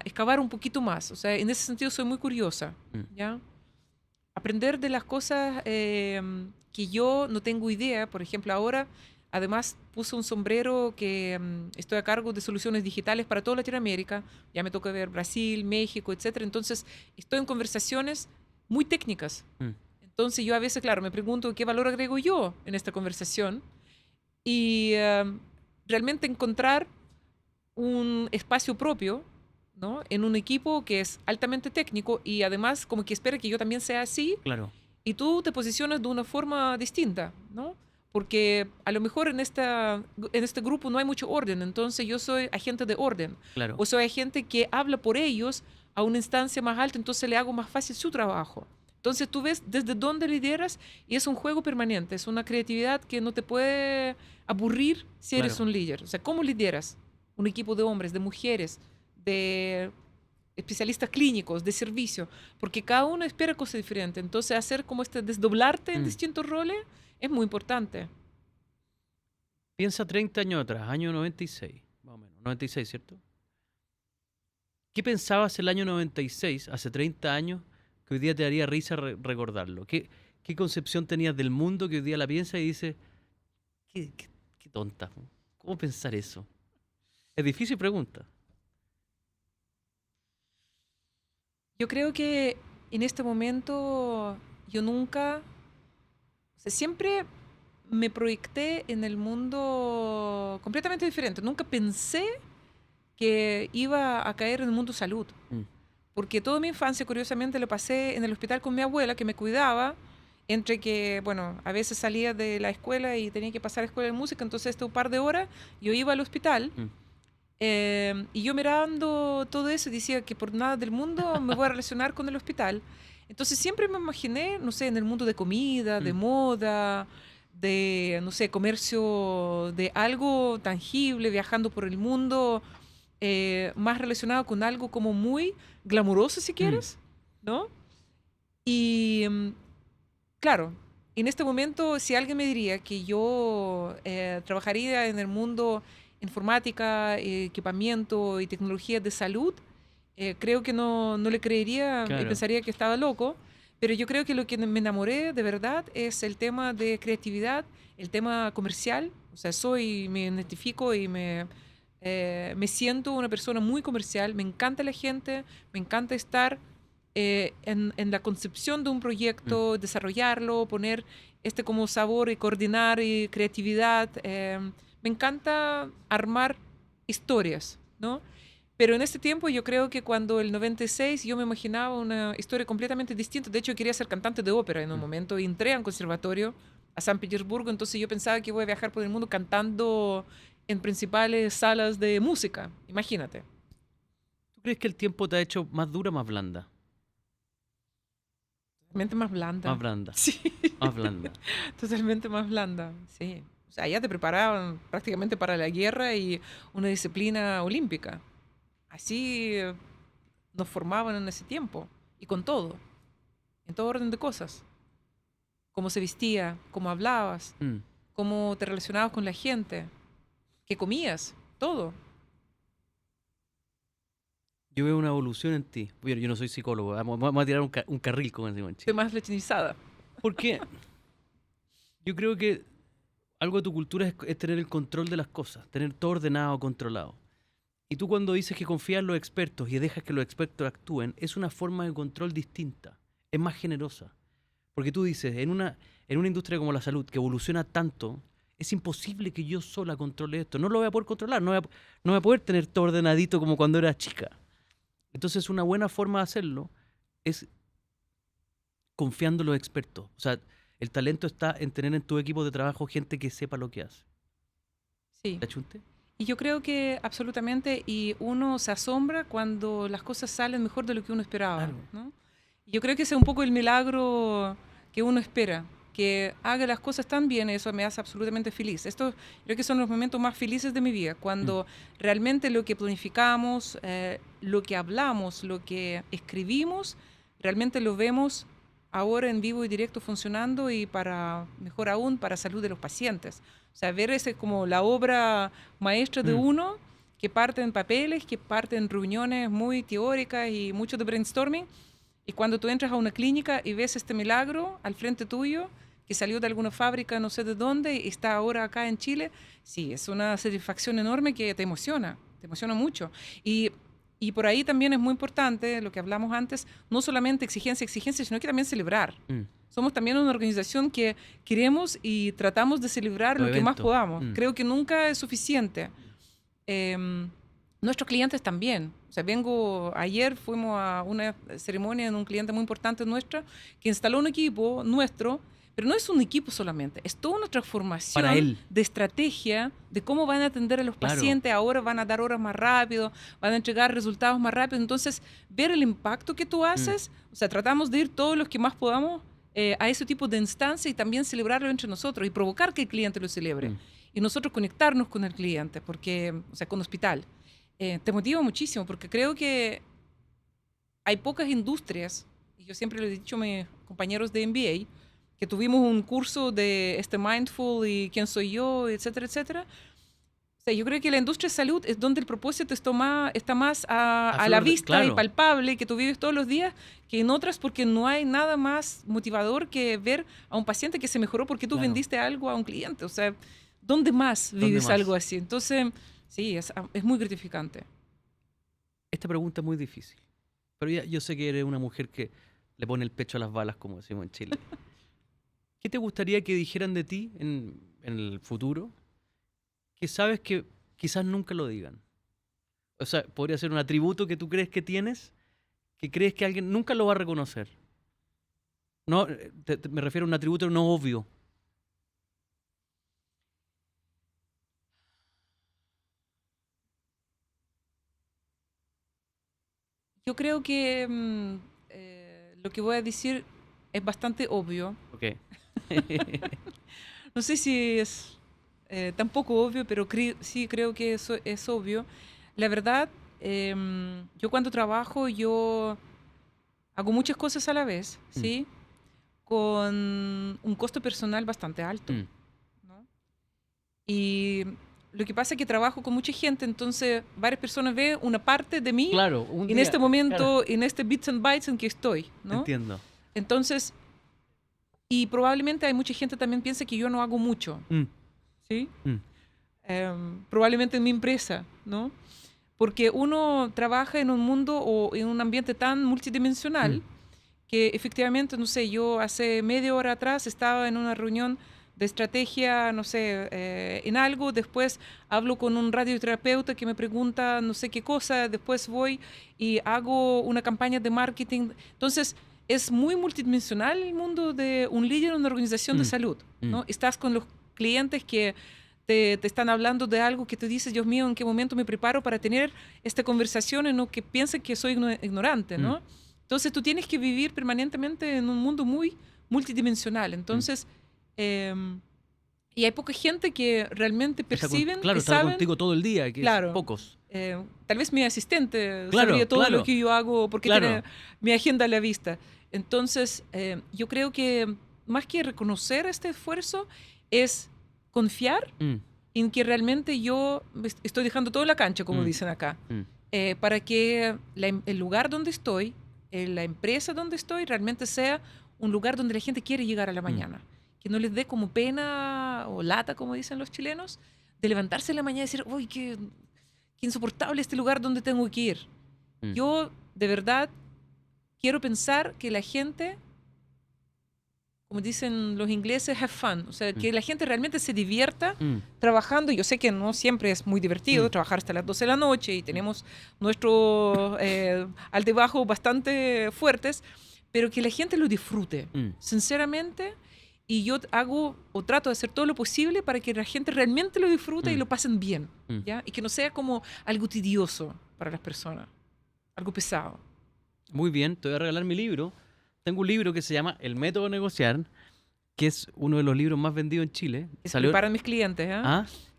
excavar un poquito más. O sea, en ese sentido soy muy curiosa, ¿ya? Aprender de las cosas que yo no tengo idea. Por ejemplo, ahora, además, puse un sombrero que estoy a cargo de soluciones digitales para toda Latinoamérica. Ya me toca ver Brasil, México, etcétera. Entonces, estoy en conversaciones muy técnicas. Entonces, yo a veces, claro, me pregunto qué valor agrego yo en esta conversación y realmente encontrar un espacio propio, ¿no? En un equipo que es altamente técnico y además como que espera que yo también sea así Claro, y tú te posicionas de una forma distinta, ¿no? Porque a lo mejor en este grupo no hay mucho orden, entonces yo soy agente de orden claro. o soy agente que habla por ellos a una instancia más alta, entonces le hago más fácil su trabajo. Entonces tú ves desde dónde lideras y es un juego permanente, es una creatividad que no te puede aburrir si eres Claro. un líder. O sea, ¿cómo lideras un equipo de hombres, de mujeres, de especialistas clínicos, de servicio? Porque cada uno espera cosas diferentes. Entonces hacer como desdoblarte en Mm. distintos roles es muy importante. Piensa 30 años atrás, año 96, más o menos. 96, ¿cierto? ¿Qué pensabas el año 96, hace 30 años, que hoy día te daría risa recordarlo? ¿Qué concepción tenías del mundo que hoy día la piensas y dices, qué tonta? ¿Po? ¿Cómo pensar eso? Es difícil pregunta. Yo creo que en este momento yo nunca, o sea, siempre me proyecté en el mundo completamente diferente. Nunca pensé que iba a caer en el mundo salud. Mm, Porque toda mi infancia, curiosamente, lo pasé en el hospital con mi abuela, que me cuidaba, entre que, bueno, a veces salía de la escuela y tenía que pasar a la escuela de música, entonces este un par de horas yo iba al hospital mm. y yo mirando todo eso decía que por nada del mundo me voy a relacionar con el hospital. Entonces siempre me imaginé, no sé, en el mundo de comida, de Mm. moda, de, no sé, comercio, de algo tangible, viajando por el mundo, más relacionado con algo como muy glamuroso, si Mm. quieres, ¿no? Y claro, en este momento, si alguien me diría que yo trabajaría en el mundo informática, equipamiento y tecnología de salud, creo que no le creería y Claro. pensaría que estaba loco. Pero yo creo que lo que me enamoré de verdad es el tema de creatividad, el tema comercial. O sea, me identifico y me siento una persona muy comercial. Me encanta la gente, me encanta estar en la concepción de un Mm. proyecto, desarrollarlo, poner este como sabor y coordinar y creatividad. Me encanta armar historias, ¿no? Pero en este tiempo yo creo que cuando el 96 yo me imaginaba una historia completamente distinta. De hecho, quería ser cantante de ópera en un Mm. momento y entré a un conservatorio a San Petersburgo, entonces yo pensaba que iba a viajar por el mundo cantando en principales salas de música, imagínate. ¿Tú crees que el tiempo te ha hecho más dura o más blanda? Totalmente más Más blanda. blanda. Sí. Más blanda. Totalmente más blanda, sí. O sea, ya te preparaban prácticamente para la guerra y una disciplina olímpica. Así nos formaban en ese tiempo y con todo, en todo orden de cosas. Cómo se vestía, cómo hablabas, Mm. cómo te relacionabas con la gente, qué comías, todo. Yo veo una evolución en ti. Bueno, yo no soy psicólogo, vamos a tirar un carril, como decimos en Estoy Chile. más latinizada. Porque yo creo que algo de tu cultura es tener el control de las cosas, tener todo ordenado, controlado. Y tú cuando dices que confías en los expertos y dejas que los expertos actúen, es una forma de control distinta, es más generosa. Porque tú dices, en una industria como la salud, que evoluciona tanto, es imposible que yo sola controle esto. No lo voy a poder controlar, no voy a poder tener todo ordenadito como cuando era chica. Entonces una buena forma de hacerlo es confiando en los expertos. O sea, el talento está en tener en tu equipo de trabajo gente que sepa lo que hace. Sí. ¿Te achunte? Y yo creo que absolutamente, y uno se asombra cuando las cosas salen mejor de lo que uno esperaba, Claro. ¿no? Y yo creo que ese es un poco el milagro que uno espera, que haga las cosas tan bien, eso me hace absolutamente feliz. Estos creo que son los momentos más felices de mi vida, Mm. cuando realmente lo que planificamos, lo que hablamos, lo que escribimos, realmente lo vemos ahora en vivo y directo funcionando y para, mejor aún, para salud de los pacientes. O sea, ver ese como la obra maestra de Mm. uno que parte en papeles, que parte en reuniones muy teóricas y mucho de brainstorming. Y cuando tú entras a una clínica y ves este milagro al frente tuyo, que salió de alguna fábrica, no sé de dónde, y está ahora acá en Chile, sí, es una satisfacción enorme que te emociona mucho. Y por ahí también es muy importante lo que hablamos antes, no solamente exigencia, exigencia, sino que también celebrar. Mm. Somos también una organización que queremos y tratamos de celebrar Los lo que más eventos. podamos. Mm. Creo que nunca es suficiente. Em, nuestros clientes también. O sea, ayer fuimos a una ceremonia en un cliente muy importante nuestro que instaló un equipo nuestro, pero no es un equipo solamente, es toda una Para transformación él. de estrategia de cómo van a atender a los Claro. pacientes, ahora van a dar horas más rápido, van a entregar resultados más rápido. Entonces, ver el impacto que tú haces, o sea, tratamos de ir todos los que más podamos a ese tipo de instancia y también celebrarlo entre nosotros y provocar que el cliente lo celebre. Y nosotros conectarnos con el cliente, porque, o sea, con hospital. Te motiva muchísimo, porque creo que hay pocas industrias, y yo siempre le he dicho a mis compañeros de MBA, que tuvimos un curso de Mindful y quién soy yo, etcétera, etcétera. O sea, yo creo que la industria de salud es donde el propósito está más a la vista claro. y palpable, que tú vives todos los días, que en otras, porque no hay nada más motivador que ver a un paciente que se mejoró porque tú vendiste algo a un cliente. O sea, ¿dónde más vives algo así? Entonces, sí, es muy gratificante. Esta pregunta es muy difícil, pero yo sé que eres una mujer que le pone el pecho a las balas, como decimos en Chile. ¿Qué te gustaría que dijeran de ti en el futuro que sabes que quizás nunca lo digan? O sea, podría ser un atributo que tú crees que tienes, que crees que alguien nunca lo va a reconocer. No, me refiero a un atributo no obvio. Yo creo que lo que voy a decir es bastante obvio. Ok. No sé si es tampoco obvio, pero sí creo que eso es obvio. La verdad, yo cuando trabajo, yo hago muchas cosas a la vez, ¿sí? Con un costo personal bastante alto, ¿no? Y lo que pasa es que trabajo con mucha gente, entonces varias personas ven una parte de mí en este momento, en este bits and bytes en que estoy, ¿no? Entiendo. Entonces, y probablemente hay mucha gente también piensa que yo no hago mucho, ¿sí? Probablemente en mi empresa, ¿no? Porque uno trabaja en un mundo o en un ambiente tan multidimensional que efectivamente, no sé, yo hace media hora atrás estaba en una reunión de estrategia, no sé, en algo, después hablo con un radioterapeuta que me pregunta no sé qué cosa, después voy y hago una campaña de marketing. Entonces, es muy multidimensional el mundo de un líder en una organización de salud, ¿no? Estás con los clientes que te están hablando de algo que te dices, Dios mío, ¿en qué momento me preparo para tener esta conversación en lo que piensen que soy ignorante, ¿no? Entonces, tú tienes que vivir permanentemente en un mundo muy multidimensional. Entonces, y hay poca gente que realmente perciben, claro, que estar saben, contigo todo el día, que es pocos. Tal vez mi asistente sabría todo lo que yo hago porque tiene mi agenda a la vista. Entonces, yo creo que más que reconocer este esfuerzo es confiar en que realmente yo estoy dejando todo en la cancha, como dicen acá, para que el lugar donde estoy, la empresa donde estoy, realmente sea un lugar donde la gente quiere llegar a la mañana. Que no les dé como pena o lata, como dicen los chilenos, de levantarse en la mañana y decir, uy, qué insoportable este lugar donde tengo que ir. Yo, de verdad, quiero pensar que la gente, como dicen los ingleses, have fun. O sea, que la gente realmente se divierta trabajando. Yo sé que no siempre es muy divertido trabajar hasta las 12 de la noche y tenemos nuestros altibajos bastante fuertes, pero que la gente lo disfrute, sinceramente. Y yo hago o trato de hacer todo lo posible para que la gente realmente lo disfrute y lo pasen bien, ¿ya? Y que no sea como algo tedioso para las personas, algo pesado. Muy bien, te voy a regalar mi libro. Tengo un libro que se llama El Método de Negociar, que es uno de los libros más vendidos en Chile. Salió para mis clientes, ¿eh?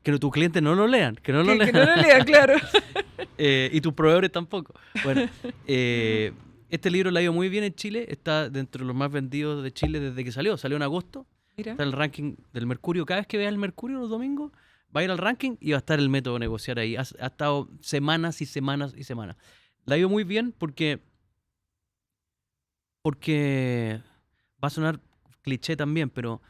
Que tus clientes no lo lean, que no lo lean. Que no lo lean, claro. Y tus proveedores tampoco. Bueno, este libro le ha ido muy bien en Chile, está dentro de los más vendidos de Chile desde que salió en agosto. Mira. Está en el ranking del Mercurio. Cada vez que veas el Mercurio los domingos, va a ir al ranking y va a estar el Método de Negociar ahí. Ha estado semanas y semanas y semanas. Le ha ido muy bien porque va a sonar cliché también, pero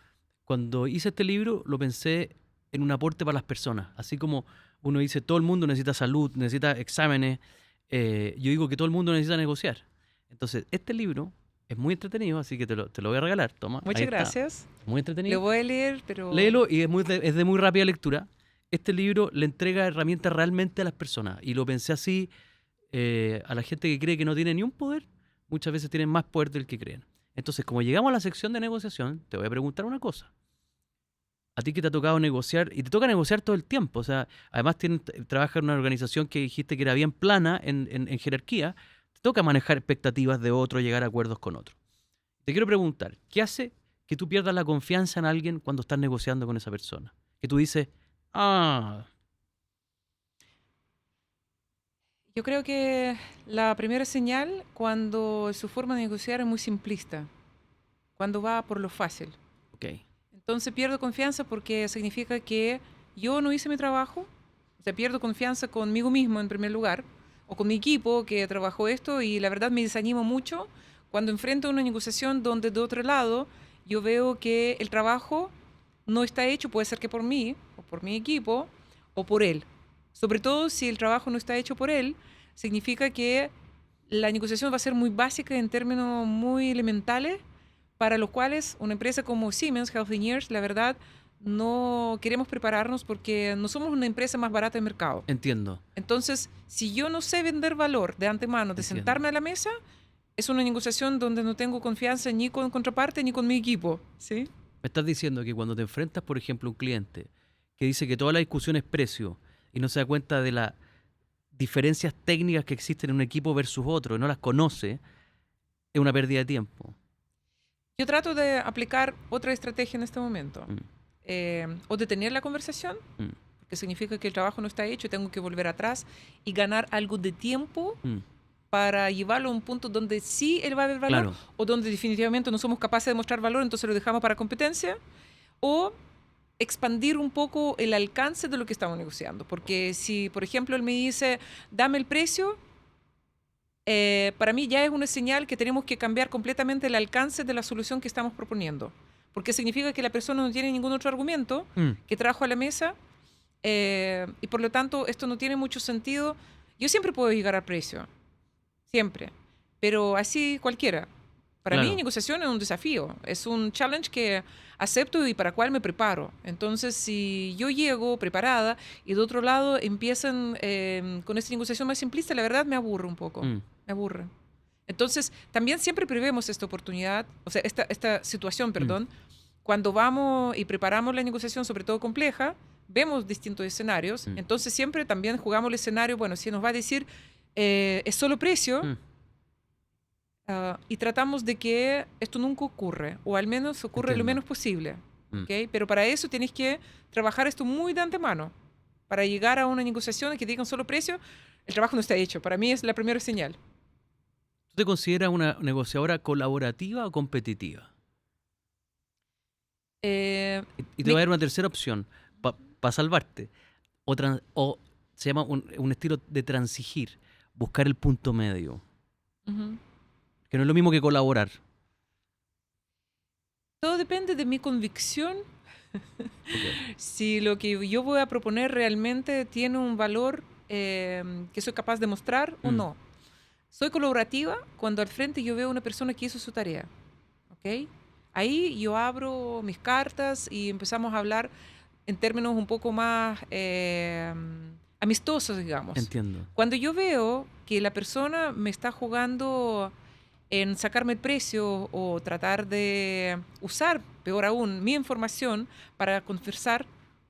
cuando hice este libro lo pensé en un aporte para las personas. Así como uno dice, todo el mundo necesita salud, necesita exámenes, yo digo que todo el mundo necesita negociar. Entonces, este libro es muy entretenido, así que te lo voy a regalar. Toma. Muchas gracias. Muy entretenido. Lo voy a leer, pero... Léelo y es de muy rápida lectura. este libro le entrega herramientas realmente a las personas. Y lo pensé así, a la gente que cree que no tiene ni un poder, muchas veces tienen más poder del que creen. Entonces, como llegamos a la sección de negociación, te voy a preguntar una cosa. A ti que te ha tocado negociar, y te toca negociar todo el tiempo, o sea, además trabajas en una organización que dijiste que era bien plana en jerarquía, te toca manejar expectativas de otro, llegar a acuerdos con otro. Te quiero preguntar, ¿qué hace que tú pierdas la confianza en alguien cuando estás negociando con esa persona? Que tú dices, ah, Yo creo que la primera señal cuando su forma de negociar es muy simplista, cuando va por lo fácil. ok, Entonces pierdo confianza porque significa que yo no hice mi trabajo, o sea, pierdo confianza conmigo mismo en primer lugar, o con mi equipo que trabajó esto y la verdad me desanimo mucho cuando enfrento una negociación donde de otro lado yo veo que el trabajo no está hecho, puede ser que por mí, o por mi equipo, o por él. Sobre todo si el trabajo no está hecho por él, significa que la negociación va a ser muy básica en términos muy elementales para los cuales una empresa como Siemens Healthineers, la verdad, no queremos prepararnos porque no somos una empresa más barata del mercado. entiendo, Entonces, si yo no sé vender valor de antemano, de entiendo. sentarme a la mesa, es una negociación donde no tengo confianza ni con contraparte ni con mi equipo. ¿Sí? Me estás diciendo que cuando te enfrentas, por ejemplo, a un cliente que dice que toda la discusión es precio y no se da cuenta de las diferencias técnicas que existen en un equipo versus otro y no las conoce, es una pérdida de tiempo. Yo trato de aplicar otra estrategia en este momento. Mm, O detener la conversación, mm, que significa que el trabajo no está hecho y tengo que volver atrás y ganar algo de tiempo mm. para llevarlo a un punto donde sí él va a ver valor Claro, o donde definitivamente no somos capaces de mostrar valor, entonces lo dejamos para competencia, o expandir un poco el alcance de lo que estamos negociando. Porque si, por ejemplo, él me dice, dame el precio, para mí ya es una señal que tenemos que cambiar completamente el alcance de la solución que estamos proponiendo. Porque significa que la persona no tiene ningún otro argumento mm, que trajo a la mesa y por lo tanto esto no tiene mucho sentido. Yo siempre puedo llegar al precio, siempre, pero así cualquiera. Para mí, claro. negociación es un desafío, es un challenge que acepto y para cual me preparo. Entonces, si yo llego preparada y de otro lado empiezan con esta negociación más simplista, la verdad me aburre un poco, Mm, me aburre. Entonces, también siempre prevemos esta oportunidad, o sea, esta situación, mm, perdón, cuando vamos y preparamos la negociación, sobre todo compleja, vemos distintos escenarios, mm, entonces siempre también jugamos el escenario, bueno, si nos va a decir es solo precio, mm. y tratamos de que esto nunca ocurre, o al menos ocurre lo Entiendo. menos posible, Mm. ¿ok? Pero para eso tienes que trabajar esto muy de antemano. Para llegar a una negociación que digan solo precio, el trabajo no está hecho. Para mí es la primera señal. ¿Tú te consideras una negociadora colaborativa o competitiva? Eh, Y te voy mi- a dar una tercera opción para salvarte. O se llama un estilo de transigir, buscar el punto medio, Ujú. que no es lo mismo que colaborar. Todo depende de mi convicción, Ok. si lo que yo voy a proponer realmente tiene un valor que soy capaz de mostrar o Mm, no. Soy colaborativa cuando al frente yo veo a una persona que hizo su tarea, ¿ok? Ahí yo abro mis cartas y empezamos a hablar en términos un poco más amistosos, digamos. entiendo. Cuando yo veo que la persona me está jugando en sacarme el precio o tratar de usar, peor aún, mi información para conversar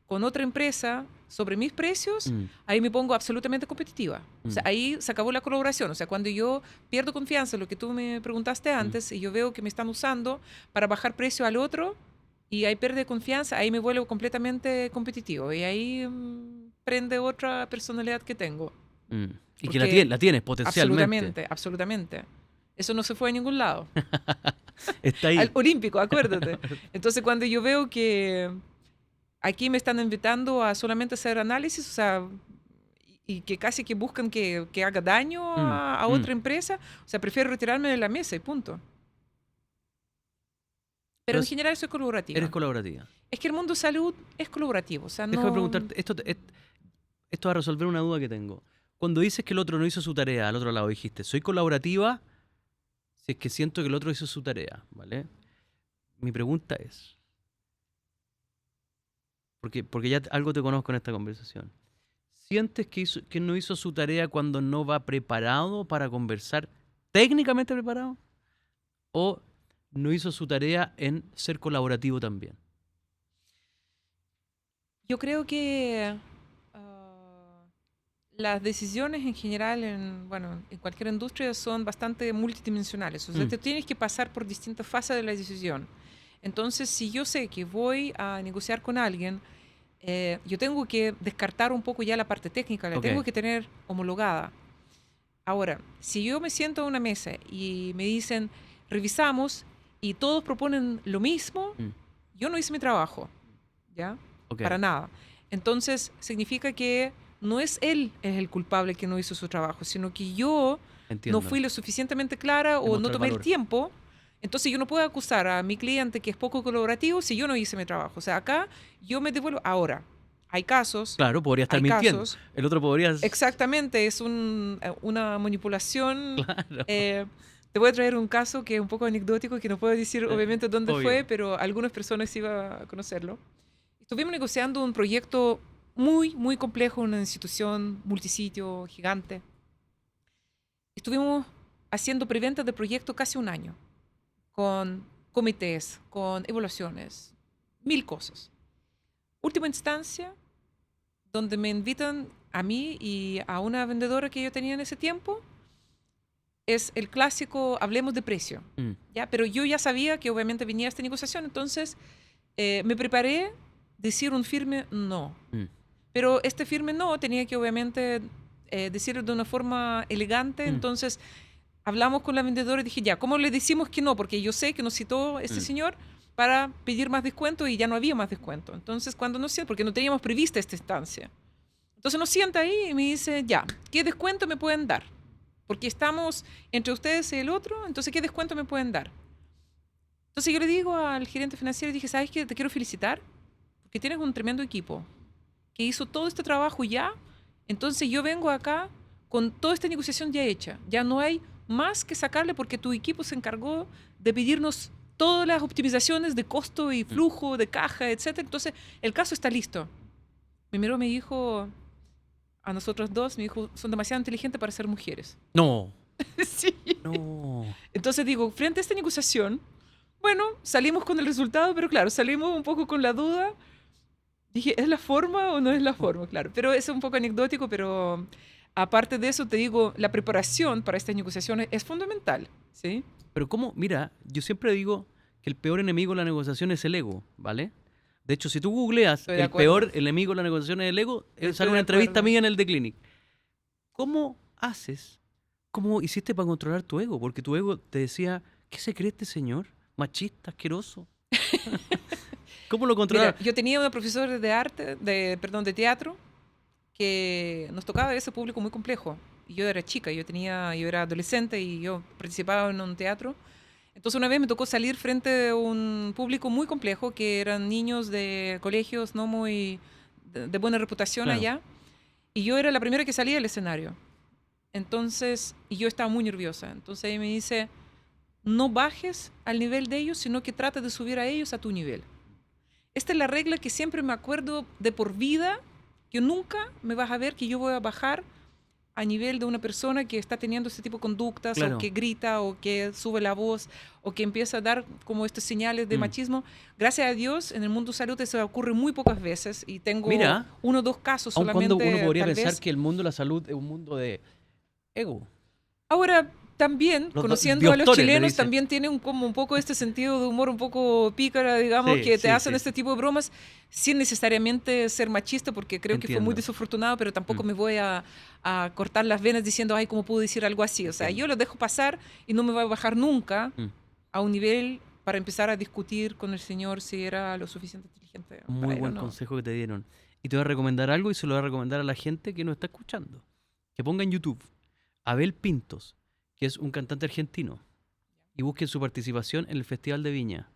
con otra empresa sobre mis precios, Mm, ahí me pongo absolutamente competitiva. O sea, mm, ahí se acabó la colaboración. O sea, cuando yo pierdo confianza en lo que tú me preguntaste mm. antes y yo veo que me están usando para bajar precio al otro y hay pérdida de confianza, ahí me vuelvo completamente competitivo y ahí prende otra personalidad que tengo. Mm. Y que Porque la tienes potencialmente. absolutamente, absolutamente. Eso no se fue a ningún lado. Está Al ahí. olímpico, acuérdate. Entonces, cuando yo veo que aquí me están invitando a solamente hacer análisis, o sea, y que casi que buscan que haga daño Mm, a mm. otra empresa, o sea, prefiero retirarme de la mesa y punto. Pero Pero en general soy eres colaborativa. colaborativa. Es que el mundo salud es colaborativo, o sea, Déjame no... preguntarte, esto va a resolver una duda que tengo. Cuando dices que el otro no hizo su tarea, al otro lado dijiste, soy colaborativa si es que siento que el otro hizo su tarea, ¿vale? Mi pregunta es, porque ya algo te conozco en esta conversación. ¿Sientes que no hizo su tarea cuando no va preparado para conversar, técnicamente preparado? ¿O no hizo su tarea en ser colaborativo también? Yo creo que las decisiones en general en cualquier industria son bastante multidimensionales. O sea, te tienes que pasar por distintas fases de la decisión. Entonces, si yo sé que voy a negociar con alguien, yo tengo que descartar un poco ya la parte técnica, la tengo que tener homologada. Ahora, si yo me siento a una mesa y me dicen, revisamos, y todos proponen lo mismo, yo no hice mi trabajo, ¿ya? Para nada. Entonces, significa que no es él el culpable que no hizo su trabajo, sino que yo no fui lo suficientemente clara o no tomé el tiempo. Entonces yo no puedo acusar a mi cliente que es poco colaborativo si yo no hice mi trabajo. O sea, acá yo me devuelvo. Ahora, hay casos. Claro, podría estar mintiendo. El otro podría... Exactamente, es una manipulación. Claro. Te voy a traer un caso que es un poco anecdótico, que no puedo decir obviamente dónde fue, pero algunas personas iban a conocerlo. Estuvimos negociando un proyecto muy, muy complejo, una institución multisitio gigante. Estuvimos haciendo preventa de proyecto casi un año, con comités, con evaluaciones, 1000 cosas. Última instancia, donde me invitan a mí y a una vendedora que yo tenía en ese tiempo, es el clásico, hablemos de precio. ¿Ya? Pero yo ya sabía que obviamente venía esta negociación, entonces me preparé decir un firme no. Pero este firme no tenía que obviamente decirlo de una forma elegante, entonces hablamos con la vendedora y dije, ya, ¿cómo le decimos que no? Porque yo sé que nos citó este señor para pedir más descuento y ya no había más descuento. Entonces, cuando nos sienta, porque no teníamos prevista esta instancia. Entonces nos sienta ahí y me dice, ya, ¿qué descuento me pueden dar? Porque estamos entre ustedes y el otro, entonces, ¿qué descuento me pueden dar? Entonces yo le digo al gerente financiero, dije, ¿sabes qué? Te quiero felicitar porque tienes un tremendo equipo que hizo todo este trabajo ya. Entonces yo vengo acá con toda esta negociación ya hecha. Ya no hay más que sacarle porque tu equipo se encargó de pedirnos todas las optimizaciones de costo y flujo de caja, etc. Entonces el caso está listo. Me miró, me dijo, a nosotros dos, me dijo, son demasiado inteligentes para ser mujeres. No. Sí. No. Entonces digo, frente a esta negociación, bueno, salimos con el resultado, pero claro, salimos un poco con la duda. Dije, ¿es la forma o no es la forma? Claro, pero es un poco anecdótico, pero aparte de eso, te digo, la preparación para estas negociaciones es fundamental, ¿sí? Pero cómo, mira, yo siempre digo que el peor enemigo de la negociación es el ego, ¿vale? De hecho, si tú googleas el peor enemigo de la negociación es el ego, sale una entrevista mía en el The Clinic. ¿Cómo haces? ¿Cómo hiciste para controlar tu ego? Porque tu ego te decía, ¿qué se cree este señor? Machista, asqueroso. ¿Cómo lo controlas? Mira, yo tenía una profesora de teatro, que nos tocaba ese público muy complejo. Y yo era chica, yo era adolescente y yo participaba en un teatro. Entonces una vez me tocó salir frente a un público muy complejo, que eran niños de colegios no muy de buena reputación allá. Y yo era la primera que salía del escenario. Entonces, y yo estaba muy nerviosa. Entonces ella me dice, no bajes al nivel de ellos, sino que trata de subir a ellos a tu nivel. Esta es la regla que siempre me acuerdo de por vida, que nunca me vas a ver que yo voy a bajar a nivel de una persona que está teniendo este tipo de conductas, o que grita, o que sube la voz, o que empieza a dar como estas señales de machismo. Gracias a Dios, en el mundo de salud eso ocurre muy pocas veces, y tengo 1 o 2 casos solamente. Cuando uno podría pensar que el mundo de la salud es un mundo de ego. Ahora, también, conociendo a los chilenos, también tienen como un poco este sentido de humor un poco pícara, digamos, que te hacen este tipo de bromas sin necesariamente ser machista, porque creo que fue muy desafortunado, pero tampoco me voy a cortar las venas diciendo, ay, ¿cómo puedo decir algo así? O sea, yo lo dejo pasar y no me voy a bajar nunca a un nivel para empezar a discutir con el señor si era lo suficiente inteligente. Muy buen consejo que te dieron. Y te voy a recomendar algo y se lo voy a recomendar a la gente que nos está escuchando. Que ponga en YouTube Abel Pintos, que es un cantante argentino, y busquen su participación en el Festival de Viña.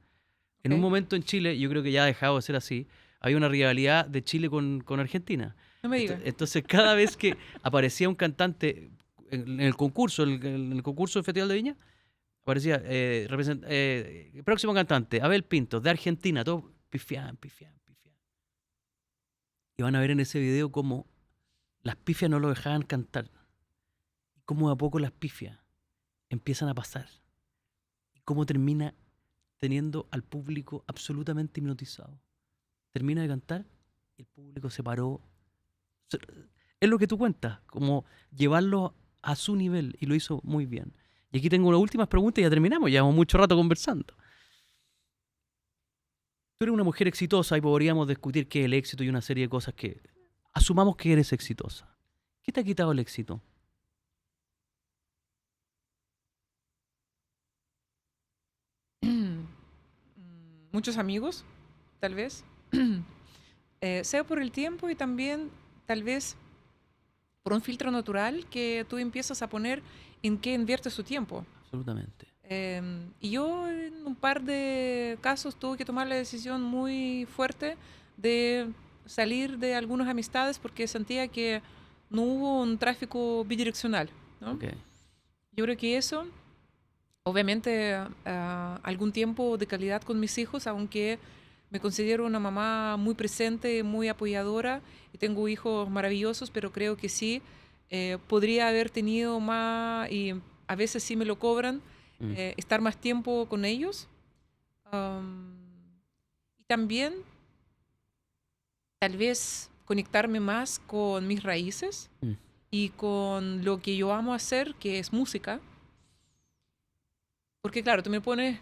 En un momento en Chile, yo creo que ya ha dejado de ser así, había una rivalidad de Chile con Argentina. No me digas. Entonces, cada vez que aparecía un cantante en el concurso, en el concurso del Festival de Viña, aparecía próximo cantante, Abel Pintos, de Argentina, todo pifián. y van a ver en ese video cómo las pifias no lo dejaban cantar. Y cómo de a poco las pifias empiezan a pasar. Y cómo termina teniendo al público absolutamente hipnotizado. Termina de cantar y el público se paró. Es lo que tú cuentas, como llevarlo a su nivel, y lo hizo muy bien. Y aquí tengo unas últimas preguntas y ya terminamos, llevamos mucho rato conversando. Tú eres una mujer exitosa y podríamos discutir qué es el éxito y una serie de cosas que... Asumamos que eres exitosa. ¿Qué te ha quitado el éxito? Muchos amigos, tal vez. Sea por el tiempo y también tal vez por un filtro natural que tú empiezas a poner en qué inviertes tu tiempo. Absolutamente. Y yo en un par de casos tuve que tomar la decisión muy fuerte de salir de algunas amistades porque sentía que no hubo un tráfico bidireccional, ¿no? Okay. Yo creo que eso, obviamente, algún tiempo de calidad con mis hijos, aunque me considero una mamá muy presente, muy apoyadora y tengo hijos maravillosos, pero creo que sí, podría haber tenido más, y a veces sí me lo cobran, estar más tiempo con ellos. Y también, tal vez, conectarme más con mis raíces y con lo que yo amo hacer, que es música. Porque claro, tú me pones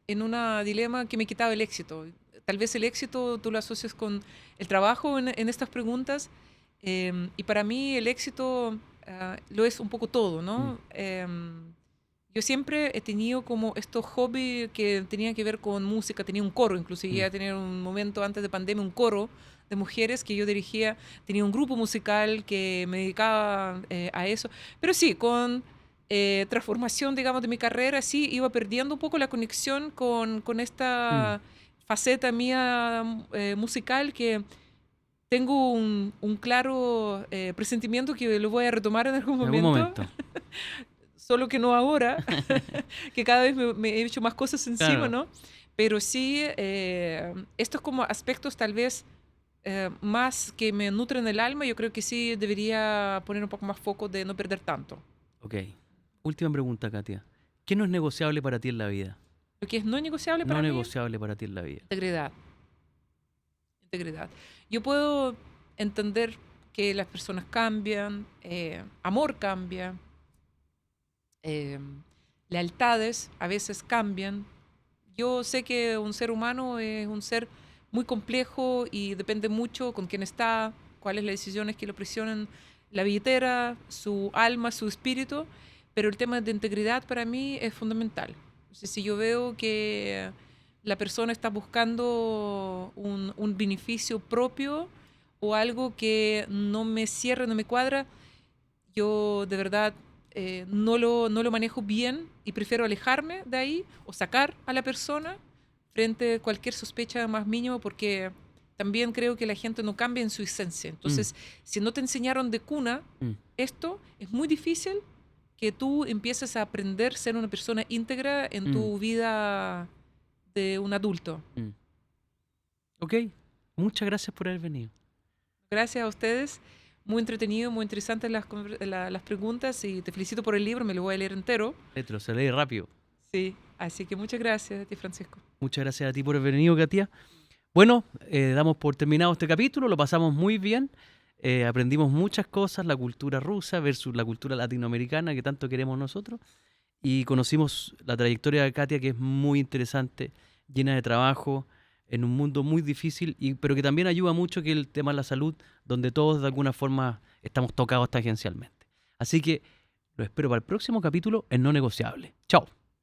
en un dilema que me quitaba el éxito. Tal vez el éxito tú lo asocias con el trabajo en estas preguntas, y para mí el éxito lo es un poco todo, ¿no? Yo siempre he tenido como estos hobbies que tenían que ver con música, tenía un coro, inclusive llegué a tener un momento antes de pandemia un coro de mujeres que yo dirigía, tenía un grupo musical que me dedicaba a eso, pero sí, con transformación, digamos, de mi carrera, sí, iba perdiendo un poco la conexión con esta faceta mía musical que tengo un claro presentimiento que lo voy a retomar en algún En algún momento. momento. Solo que no ahora, que cada vez me he hecho más cosas encima, Claro. ¿no? Pero sí, estos como aspectos tal vez más que me nutren el alma, yo creo que sí debería poner un poco más foco de no perder tanto. Ok. Última pregunta, Katia. ¿Qué no es negociable para ti en la vida? Lo que es no negociable para No mí, negociable para ti en la vida. integridad. Integridad. Yo puedo entender que las personas cambian, amor cambia, lealtades a veces cambian. Yo sé que un ser humano es un ser muy complejo y depende mucho con quién está, cuáles las decisiones que lo presionan, la billetera, su alma, su espíritu, pero el tema de integridad para mí es fundamental. Entonces, si yo veo que la persona está buscando un beneficio propio o algo que no me cierra, no me cuadra, yo de verdad no lo manejo bien y prefiero alejarme de ahí o sacar a la persona frente a cualquier sospecha más mínima, porque también creo que la gente no cambia en su esencia. Entonces, si no te enseñaron de cuna esto, es muy difícil que tú empieces a aprender a ser una persona íntegra en tu vida de un adulto. Ok, muchas gracias por haber venido. Gracias a ustedes. Muy entretenido, muy interesantes las preguntas y te felicito por el libro, me lo voy a leer entero. Te lo se lee rápido. Sí, así que muchas gracias a ti, Francisco. Muchas gracias a ti por haber venido, Katia. Bueno, damos por terminado este capítulo, lo pasamos muy bien, aprendimos muchas cosas, la cultura rusa versus la cultura latinoamericana que tanto queremos nosotros, y conocimos la trayectoria de Katia, que es muy interesante, llena de trabajo, en un mundo muy difícil, pero que también ayuda mucho, que el tema de la salud, donde todos de alguna forma estamos tocados tangencialmente. Así que lo espero para el próximo capítulo en No Negociable. Chao.